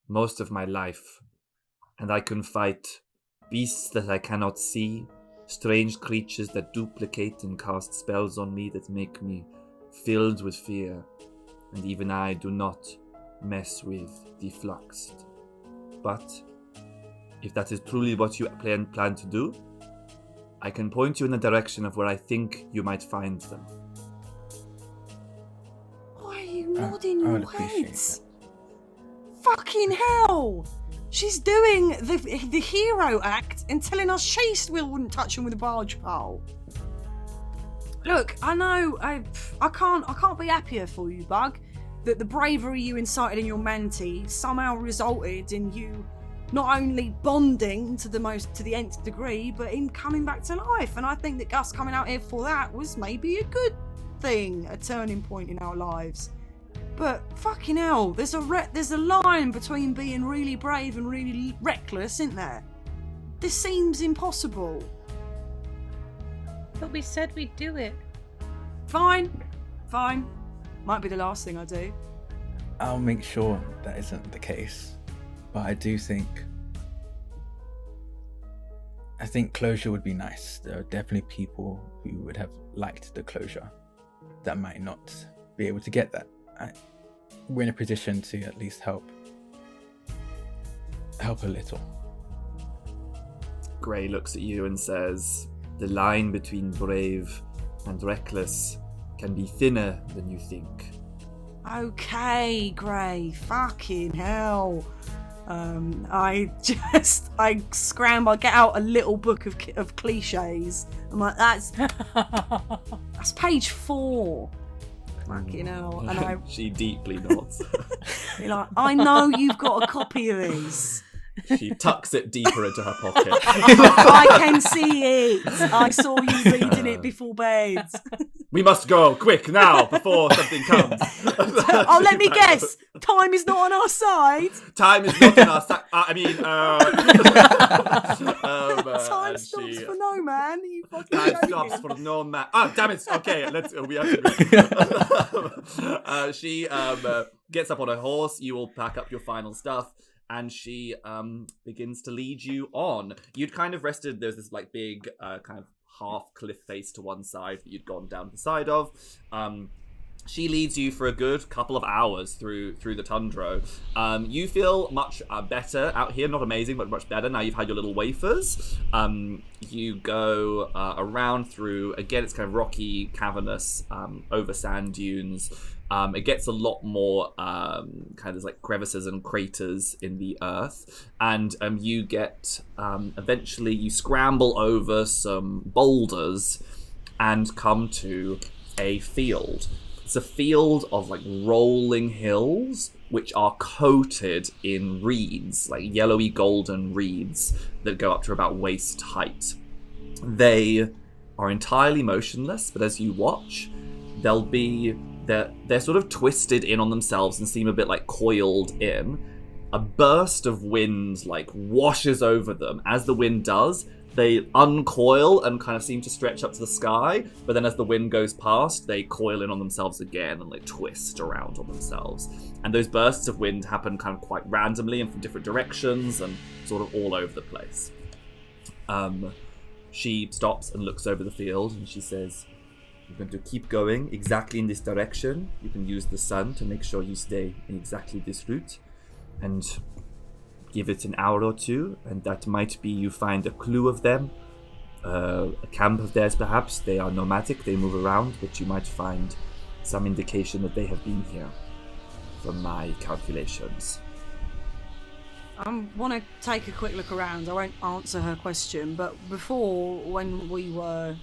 most of my life, and I can fight beasts that I cannot see, strange creatures that duplicate and cast spells on me that make me filled with fear, and even I do not mess with the Fluxed. But if that is truly what you plan to do, I can point you in the direction of where I think you might find them. Why are you nodding your heads? Fucking hell! She's doing the hero act and telling us she still wouldn't touch him with a barge pole. Look, I know I can't be happier for you, Bug. that the bravery you incited in your Manti somehow resulted in you not only bonding to the nth degree, but in coming back to life. And I think that us coming out here for that was maybe a good thing, a turning point in our lives. But fucking hell, there's a line between being really brave and really reckless, isn't there? This seems impossible. But we said we'd do it. Fine. Might be the last thing I do. I'll make sure that isn't the case. But I think closure would be nice. There are definitely people who would have liked the closure that might not be able to get that. We're in a position to at least help a little. Gray looks at you and says, the line between brave and reckless can be thinner than you think. Okay, Gray, fucking hell. I scramble, I get out a little book of cliches. I'm like, that's page 4. Fucking hell. And she deeply nods. You're like, I know you've got a copy of these. She tucks it deeper into her pocket. I can see it. I saw you reading it before bed. We must go, quick, now, before something comes. Oh, let me guess. Time is not on our side. Time is not on our side. Time stops for no man. You fucking Time joking. stops for no man. Oh, damn it. Okay, we have to. She gets up on her horse. You all pack up your final stuff. And she begins to lead you on. You'd kind of rested. There's this like big kind of half cliff face to one side that you'd gone down the side of. She leads you for a good couple of hours through the Tundro. You feel much better out here. Not amazing, but much better. Now you've had your little wafers. You go around through, again, it's kind of rocky, cavernous, over sand dunes. It gets a lot more kind of like crevices and craters in the earth. And you get, eventually you scramble over some boulders and come to a field. It's a field of like rolling hills, which are coated in reeds, like yellowy golden reeds that go up to about waist height. They are entirely motionless, but as you watch, they're sort of twisted in on themselves and seem a bit like coiled in. A burst of wind like washes over them. As the wind does, they uncoil and kind of seem to stretch up to the sky, but then as the wind goes past, they coil in on themselves again and like twist around on themselves. And those bursts of wind happen kind of quite randomly and from different directions and sort of all over the place. She stops and looks over the field and she says, "You're going to keep going exactly in this direction. You can use the sun to make sure you stay in exactly this route. And give it an hour or two, and that might be you find a clue of them. A camp of theirs, perhaps. They are nomadic, they move around, but you might find some indication that they have been here, from my calculations." I want to take a quick look around. I won't answer her question, but before, when we were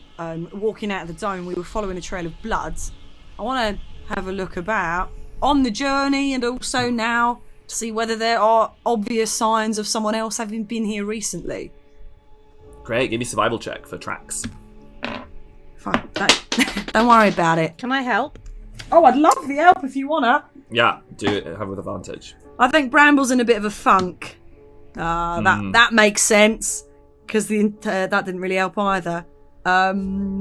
walking out of the dome, we were following a trail of blood. I want to have a look about on the journey and also now to see whether there are obvious signs of someone else having been here recently. Great, give me a survival check for tracks. Fine, don't worry about it. Can I help? Oh, I'd love the help if you wanna. Yeah, do it, have with advantage. I think Bramble's in a bit of a funk. That makes sense, because that didn't really help either.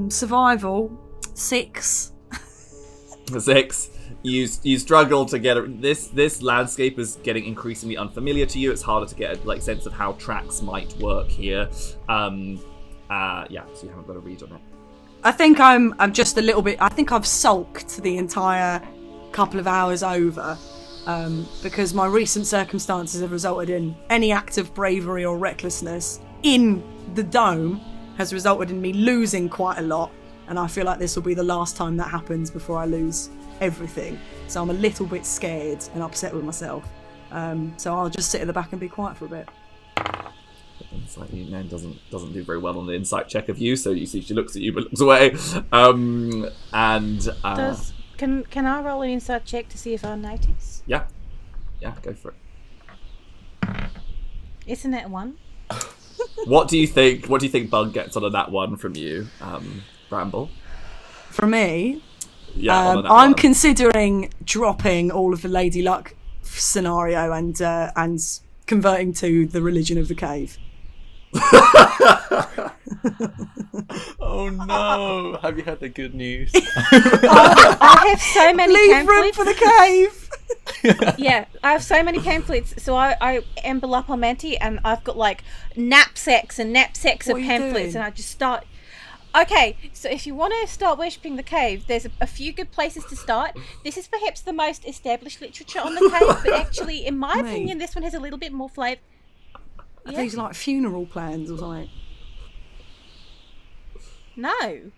Survival, 6. 6. You struggle to get this landscape is getting increasingly unfamiliar to you. It's harder to get a sense of how tracks might work here. So you haven't got a read on it. I think I'm just a little bit. I think I've sulked the entire couple of hours over. Because my recent circumstances have resulted in any act of bravery or recklessness in the dome has resulted in me losing quite a lot, and I feel like this will be the last time that happens before I lose everything. So I'm a little bit scared and upset with myself. So I'll just sit at the back and be quiet for a bit. Insight Nan doesn't do very well on the insight check of you, so you see she looks at you but looks away. Can I roll an insight check to see if I notice? Yeah, go for it. Isn't that one? What do you think Bug gets on a nat 1 from you, Bramble? For me, Yeah, on a nat I'm 1. considering dropping all of the Lady Luck scenario and converting to the religion of the cave. Oh no! Have you had the good news? I have so many Leave room pamphlets. for the cave. Yeah, I have so many pamphlets. So I amble up on Manti, and I've got like knapsacks and knapsacks What of are you pamphlets, doing? and I just start. Okay, so if you want to start worshipping the cave, there's a few good places to start. This is perhaps the most established literature on the cave, but actually, in my Mate. opinion, this one has a little bit more flavour. Are these like funeral plans or something? No.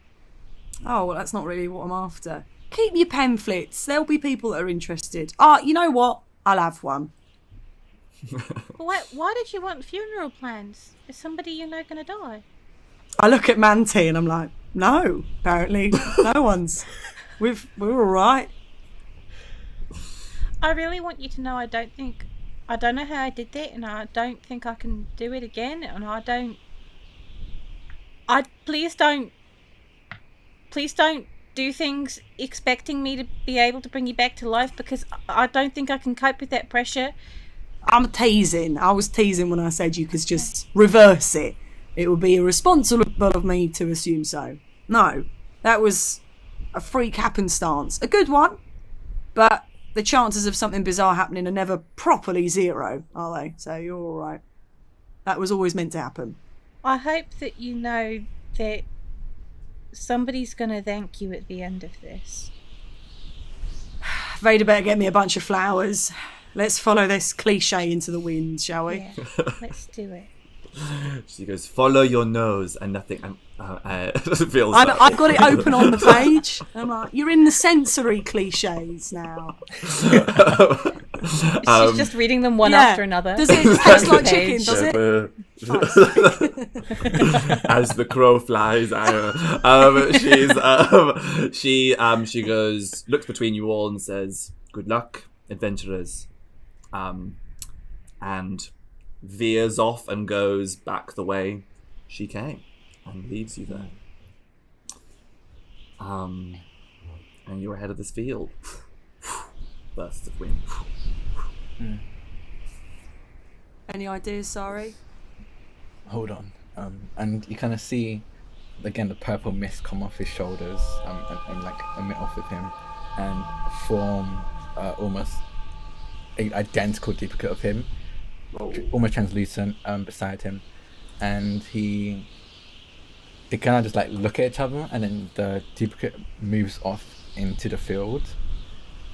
Oh, well, that's not really what I'm after. Keep your pamphlets. There'll be people that are interested. You know what? I'll have one. But why did you want funeral plans? Is somebody you know going to die? I look at Manti and I'm like, no, apparently no one's. We're all right. I really want you to know I don't know how I did that, and I don't think I can do it again, and please don't do things expecting me to be able to bring you back to life, because I don't think I can cope with that pressure. I'm teasing. I was teasing when I said you could just reverse it. It would be irresponsible of me to assume so. No, that was a freak happenstance. A good one, but the chances of something bizarre happening are never properly zero, are they? So you're all right. That was always meant to happen. I hope that you know that somebody's going to thank you at the end of this. Vader better get me a bunch of flowers. Let's follow this cliche into the wind, shall we? Yeah, let's do it. She goes, follow your nose, and nothing feels I've got it open on the page. I'm like, you're in the sensory cliches now. She's just reading them one after another. Does it taste like chicken? Does it? As the crow flies, she goes, looks between you all and says, good luck, adventurers, and veers off and goes back the way she came and leaves you there. And you're ahead of this field. Bursts of wind. Any ideas, sorry? Hold on. And you kind of see, again, the purple mist come off his shoulders and like emit off of him and form almost an identical duplicate of him, almost translucent, beside him. And they kind of just like look at each other, and then the duplicate moves off into the field.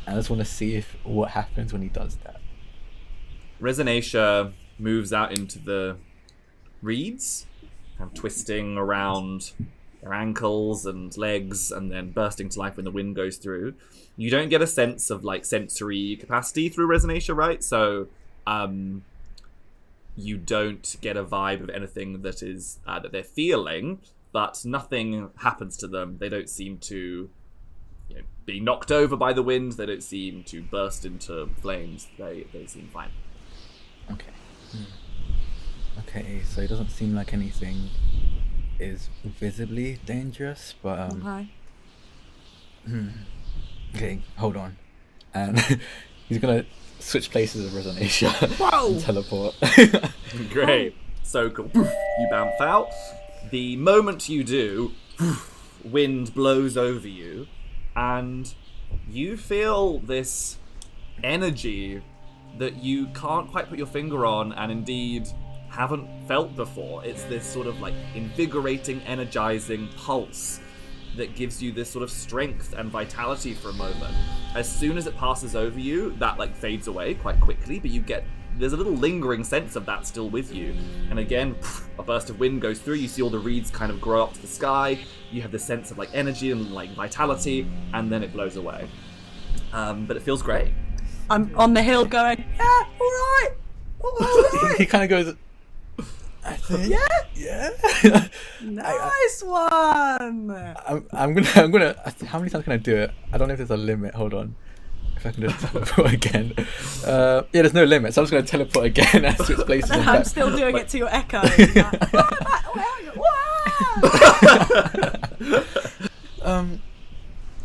I just want to see what happens when he does that. Resonatia moves out into the reeds, kind of twisting around their ankles and legs, and then bursting to life when the wind goes through. You don't get a sense of like sensory capacity through Resonatia, right? So you don't get a vibe of anything that is that they're feeling, but nothing happens to them. They don't seem to be knocked over by the wind. They don't seem to burst into flames. They seem fine. Okay. Okay, so it doesn't seem like anything is visibly dangerous, but Okay. Okay, hold on. And he's gonna switch places with Resonatia and teleport. Great. So cool. You bounce out. The moment you do, wind blows over you, and you feel this energy that you can't quite put your finger on, and indeed haven't felt before. It's this sort of like invigorating, energizing pulse that gives you this sort of strength and vitality for a moment. As soon as it passes over you, that like fades away quite quickly, but there's a little lingering sense of that still with you. And again, a burst of wind goes through, you see all the reeds kind of grow up to the sky, you have this sense of like energy and like vitality, and then it blows away. But it feels great. I'm on the hill going, yeah, all right. He kind of goes, I think. Yeah. Nice one. I'm gonna. How many times can I do it? I don't know if there's a limit. Hold on. If I can just teleport again. Yeah, there's no limit, so I'm just gonna teleport again and switch places. I'm still doing it to your echo.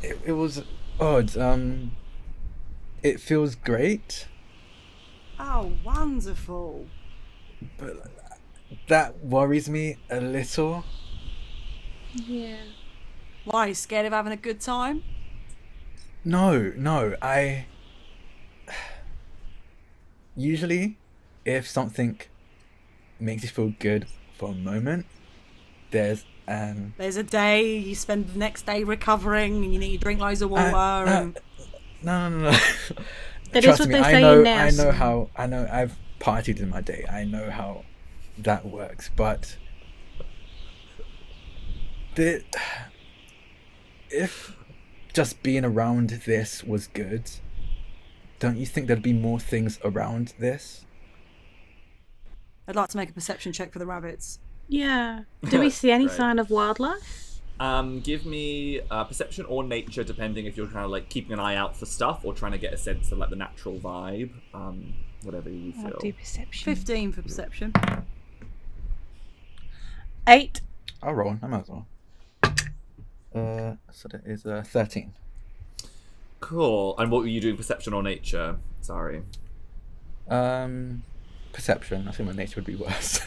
It was odd. It feels great. Oh, wonderful. But that worries me a little. Yeah. Why, you scared of having a good time? No, I usually, if something makes you feel good for a moment, there's a day you spend the next day recovering and you need to drink loads of water and... No. That Trust is what me, they say in now. I know I've partied in my day. I know how that works, but if just being around this was good, don't you think there'd be more things around this? I'd like to make a perception check for the rabbits. Yeah. Do we see any Right. sign of wildlife? Give me perception or nature, depending if you're kind of like keeping an eye out for stuff or trying to get a sense of like the natural vibe. Whatever you feel. I'll do perception. 15 for perception. 8. I'll roll. I might as well. So that is 13. Cool. And what were you doing, perception or nature? Sorry. Perception. I think my nature would be worse.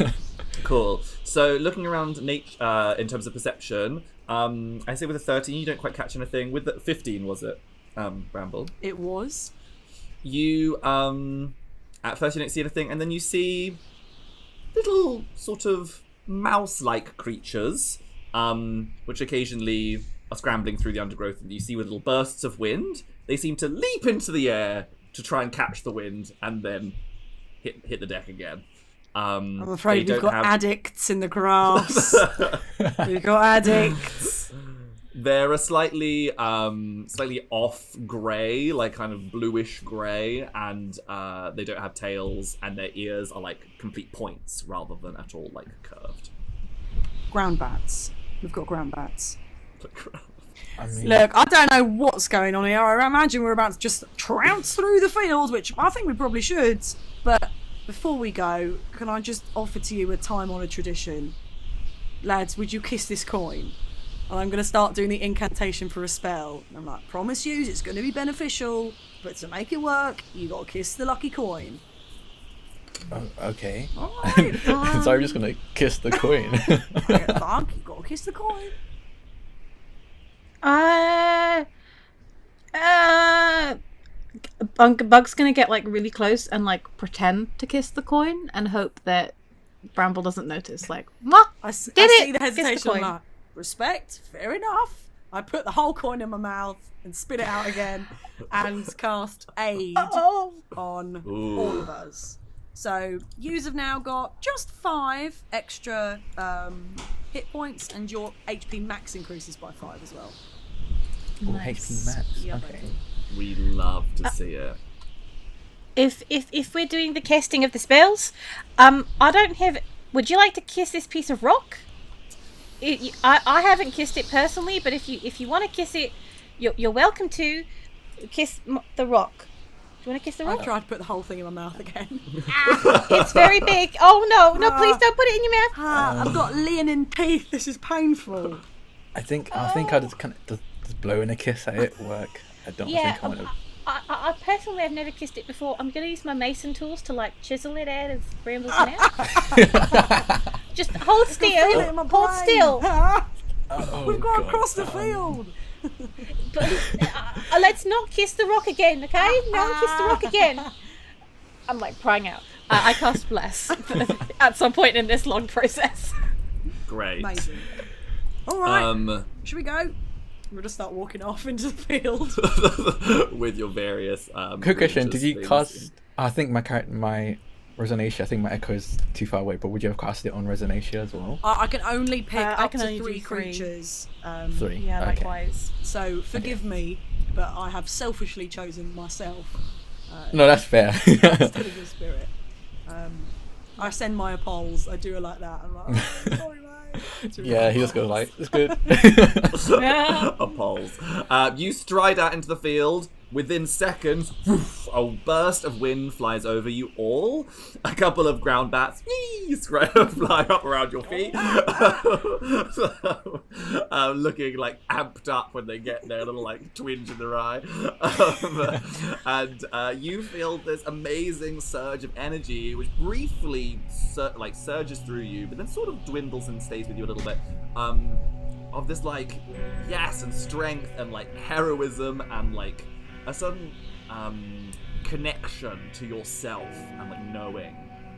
Cool. So looking around nature in terms of perception, I say with a 13 you don't quite catch anything. With the 15 was it, Bramble? It was. You at first you don't see anything, and then you see little sort of mouse-like creatures, which occasionally are scrambling through the undergrowth, and you see with little bursts of wind. They seem to leap into the air to try and catch the wind, and then hit the deck again. I'm afraid we've got addicts in the grass. We've got addicts. They're a slightly off grey, like kind of bluish grey, and they don't have tails, and their ears are like complete points rather than at all like curved. Ground bats. We've got ground bats. I mean, Look, I don't know what's going on here. I imagine we're about to just trounce through the field, which I think we probably should. But before we go, can I just offer to you a time-honoured tradition? Lads, would you kiss this coin? And I'm going to start doing the incantation for a spell. And I'm like, promise you, it's going to be beneficial, but to make it work, you got to kiss the lucky coin. okay. Alright. So I'm just gonna kiss the coin. Bug, you got to kiss the coin. Bug's gonna get like really close and like pretend to kiss the coin and hope that Bramble doesn't notice. Like, what? I see the Kiss the hesitation. I'm coin. like, respect, fair enough. I put the whole coin in my mouth and spit it out again and cast aid on all of us. So yous have now got just 5 extra hit points, and your HP max increases by 5 as well. Nice. HP max. Yeah, Okay. baby. We love to see it. If we're doing the casting of the spells, I don't have. Would you like to kiss this piece of rock? I haven't kissed it personally, but if you want to kiss it, you're welcome to kiss the rock. Do you want to kiss the rock? I tried to put the whole thing in my mouth again. It's very big. Oh no, please don't put it in your mouth. I've got leonine teeth. This is painful. I think I just kind of does blowing a kiss at it work. I don't Yeah, think I would have. I personally have never kissed it before. I'm going to use my mason tools to like chisel it out of Bramble's mouth. Just hold Feel it in my still. Hold brain. still. Oh, We've got to God. cross the field. But let's not kiss the rock again, okay? No, kiss the rock again. I'm like crying out. I cast bless at some point in this long process. Great. Amazing. All right. Should we go? We'll just start walking off into the field. With your various Quick question: religious did you things. cast? I think my resonation. I think my echo is too far away. But would you have cast it on resonation as well? I can only pick I up can to only do 3 3. creatures. 3. Yeah, Okay. likewise. So forgive me, but I have selfishly chosen myself No, that's fair. instead of your spirit. I send my appalls. I do it like that. I'm like, oh, sorry, mate. Yeah, he just goes like, it's good. Appalls. You stride out into the field. Within seconds, woof, a burst of wind flies over you all. A couple of ground bats fly up around your feet. Looking like amped up when they get their little like twinge in their eye. And you feel this amazing surge of energy, which briefly surges through you, but then sort of dwindles and stays with you a little bit. Of this like yes and strength and like heroism and like a sudden connection to yourself and like knowing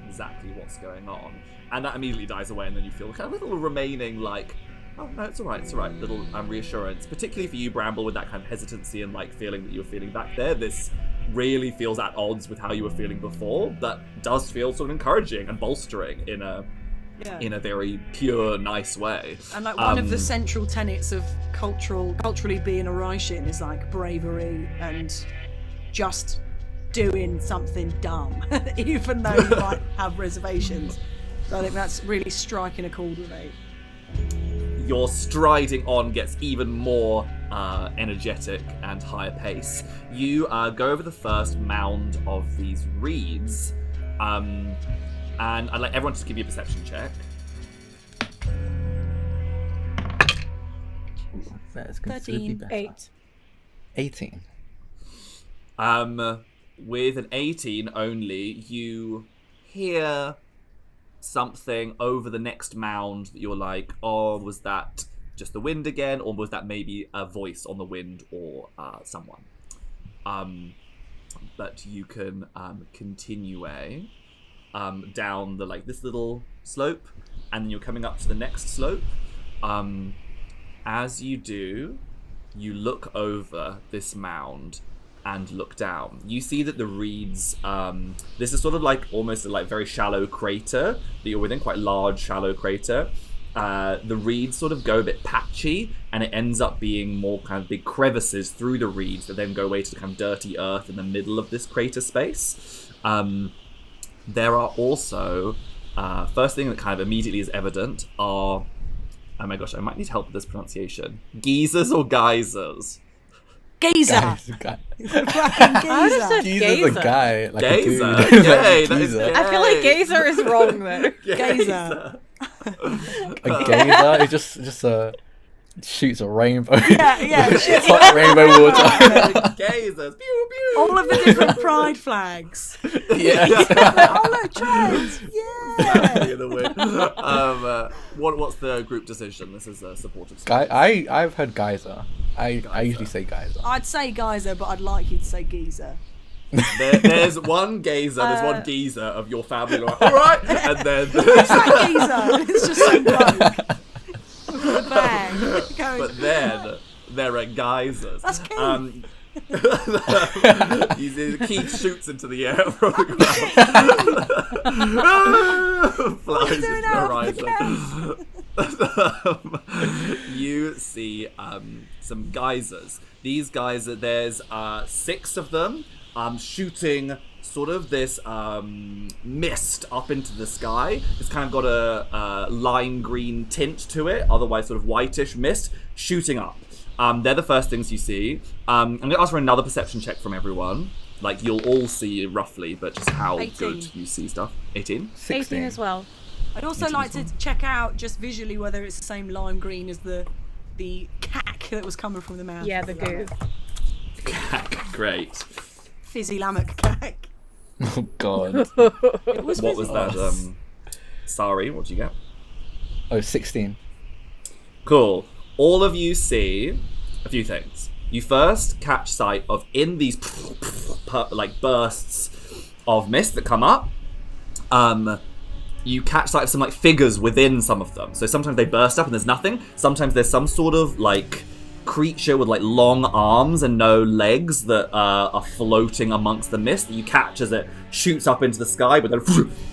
exactly what's going on, and that immediately dies away, and then you feel kind of a little remaining like, oh no, it's all right, little reassurance, particularly for you, Bramble, with that kind of hesitancy and like feeling that you were feeling back there. This really feels at odds with how you were feeling before, but does feel sort of encouraging and bolstering in a very pure, nice way. And like one of the central tenets of culturally being a Raishin is like bravery and just doing something dumb, even though you might have reservations. So I think that's really striking a chord with me. Your striding on gets even more energetic and higher pace. You go over the first mound of these reeds. And I'd like everyone to give you a perception check. That is considerably 13. better. 18. With an 18 only, you hear something over the next mound that you're like, oh, was that just the wind again? Or was that maybe a voice on the wind or someone? But you can continue down the this little slope, and then you're coming up to the next slope. As you do, you look over this mound and look down. You see that the reeds, this is sort of like almost a very shallow crater that you're within, quite large shallow crater. The reeds sort of go a bit patchy, and it ends up being more kind of big crevices through the reeds that then go away to the kind of dirty earth in the middle of this crater space. There are also, first thing that kind of immediately is evident are, oh my gosh, I might need help with this pronunciation. Geysers or geysers? Geyser! Guy. Geyser! Geyser's a guy. Like Geyser? A dude. Yay, that is Geezer. gay. I feel like gazer is wrong though. Geyser. A geyser, it just shoots a rainbow. Yeah. Hot rainbow water. Geysers. Pew, pew. All of the different pride flags. Yeah. Oh look, trains! Yeah! Either way. What's the group decision? This is a supportive. I've heard geyser. I usually say geyser. I'd say geyser, but I'd like you to say geezer. There's one geezer, there's one geezer of your family. Like, all right, and then It's like geezer. It's just some bloke with a bag. Going, but then there are geysers. That's Keith. Keith shoots into the air from the ground. Flies into the horizon. You see some geysers. These geysers, there's 6 of them shooting sort of this mist up into the sky. It's kind of got a lime green tint to it, otherwise sort of whitish mist shooting up. They're the first things you see. I'm going to ask for another perception check from everyone. Like, you'll all see roughly, but just how 18. good you see stuff. 18? 18 as well. I'd also like to check out just visually whether it's the same lime green as the cack that was coming from the mouth. Yeah, the goo. Cack, great. Fizzy Lammock cack. Oh god. It was What fizzy. was that? Sari, what did you get? Oh, 16. Cool. All of you see a few things. You first catch sight of, in these like bursts of mist that come up, you catch sight of some like figures within some of them. So sometimes they burst up and there's nothing. Sometimes there's some sort of like creature with like long arms and no legs that are floating amongst the mist that you catch as it shoots up into the sky but then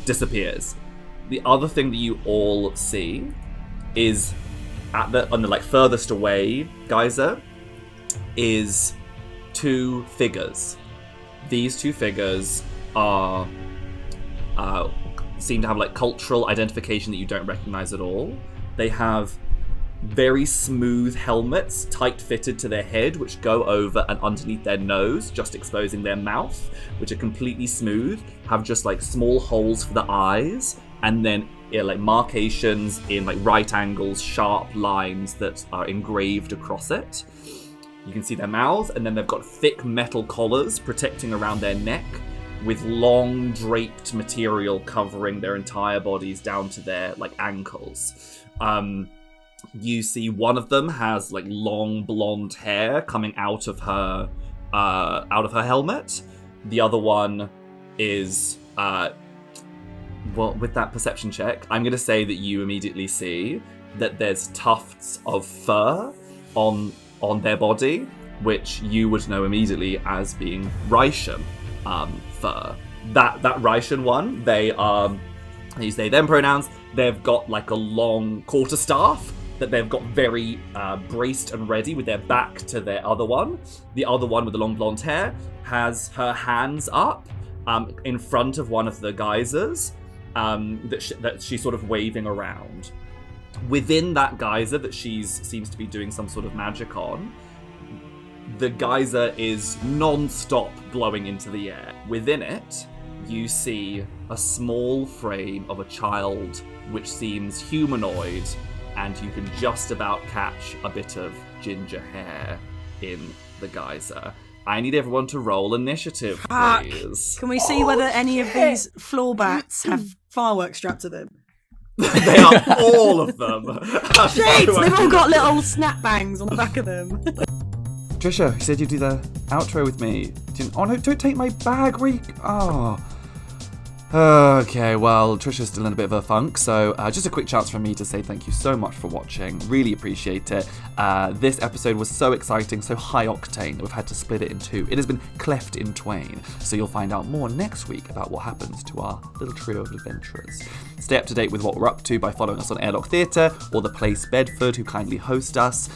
disappears. The other thing that you all see is on the like furthest away geyser is 2 figures. These 2 figures are seem to have like cultural identification that you don't recognize at all. They have very smooth helmets, tight fitted to their head, which go over and underneath their nose, just exposing their mouth, which are completely smooth, have just like small holes for the eyes, and then like markations in like right angles, sharp lines that are engraved across it. You can see their mouths, and then they've got thick metal collars protecting around their neck, with long draped material covering their entire bodies down to their like ankles. You see one of them has like long blonde hair coming out of her helmet. The other one is well, with that perception check, I'm going to say that you immediately see that there's tufts of fur on their body, which you would know immediately as being Ryshan fur. That Ryshan one, they use they them pronouns. They've got like a long quarterstaff that they've got very braced and ready with their back to their other one. The other one with the long blonde hair has her hands up in front of one of the geysers that she's sort of waving around. Within that geyser that seems to be doing some sort of magic on, the geyser is non-stop blowing into the air. Within it, you see a small frame of a child which seems humanoid, and you can just about catch a bit of ginger hair in the geyser. I need everyone to roll initiative, please. Can we see whether any of these floor bats have fireworks strapped to them? They are all of them. Shit! They've all got little snap bangs on the back of them. Trisha, you said you'd do the outro with me. Oh no, don't take my bag, Okay, well, Trisha's still in a bit of a funk, so just a quick chance for me to say thank you so much for watching. Really appreciate it. This episode was so exciting, so high octane that we've had to split it in two. It has been cleft in twain, so you'll find out more next week about what happens to our little trio of adventurers. Stay up to date with what we're up to by following us on Airlock Theatre or The Place Bedford, who kindly host us,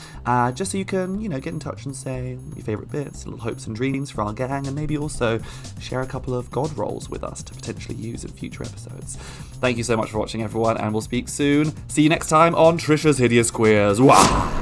just so you can, get in touch and say your favourite bits, little hopes and dreams for our gang, and maybe also share a couple of god rolls with us to potentially use in future episodes. Thank you so much for watching, everyone, and we'll speak soon. See you next time on Trisha's Hideous Queers. Wow!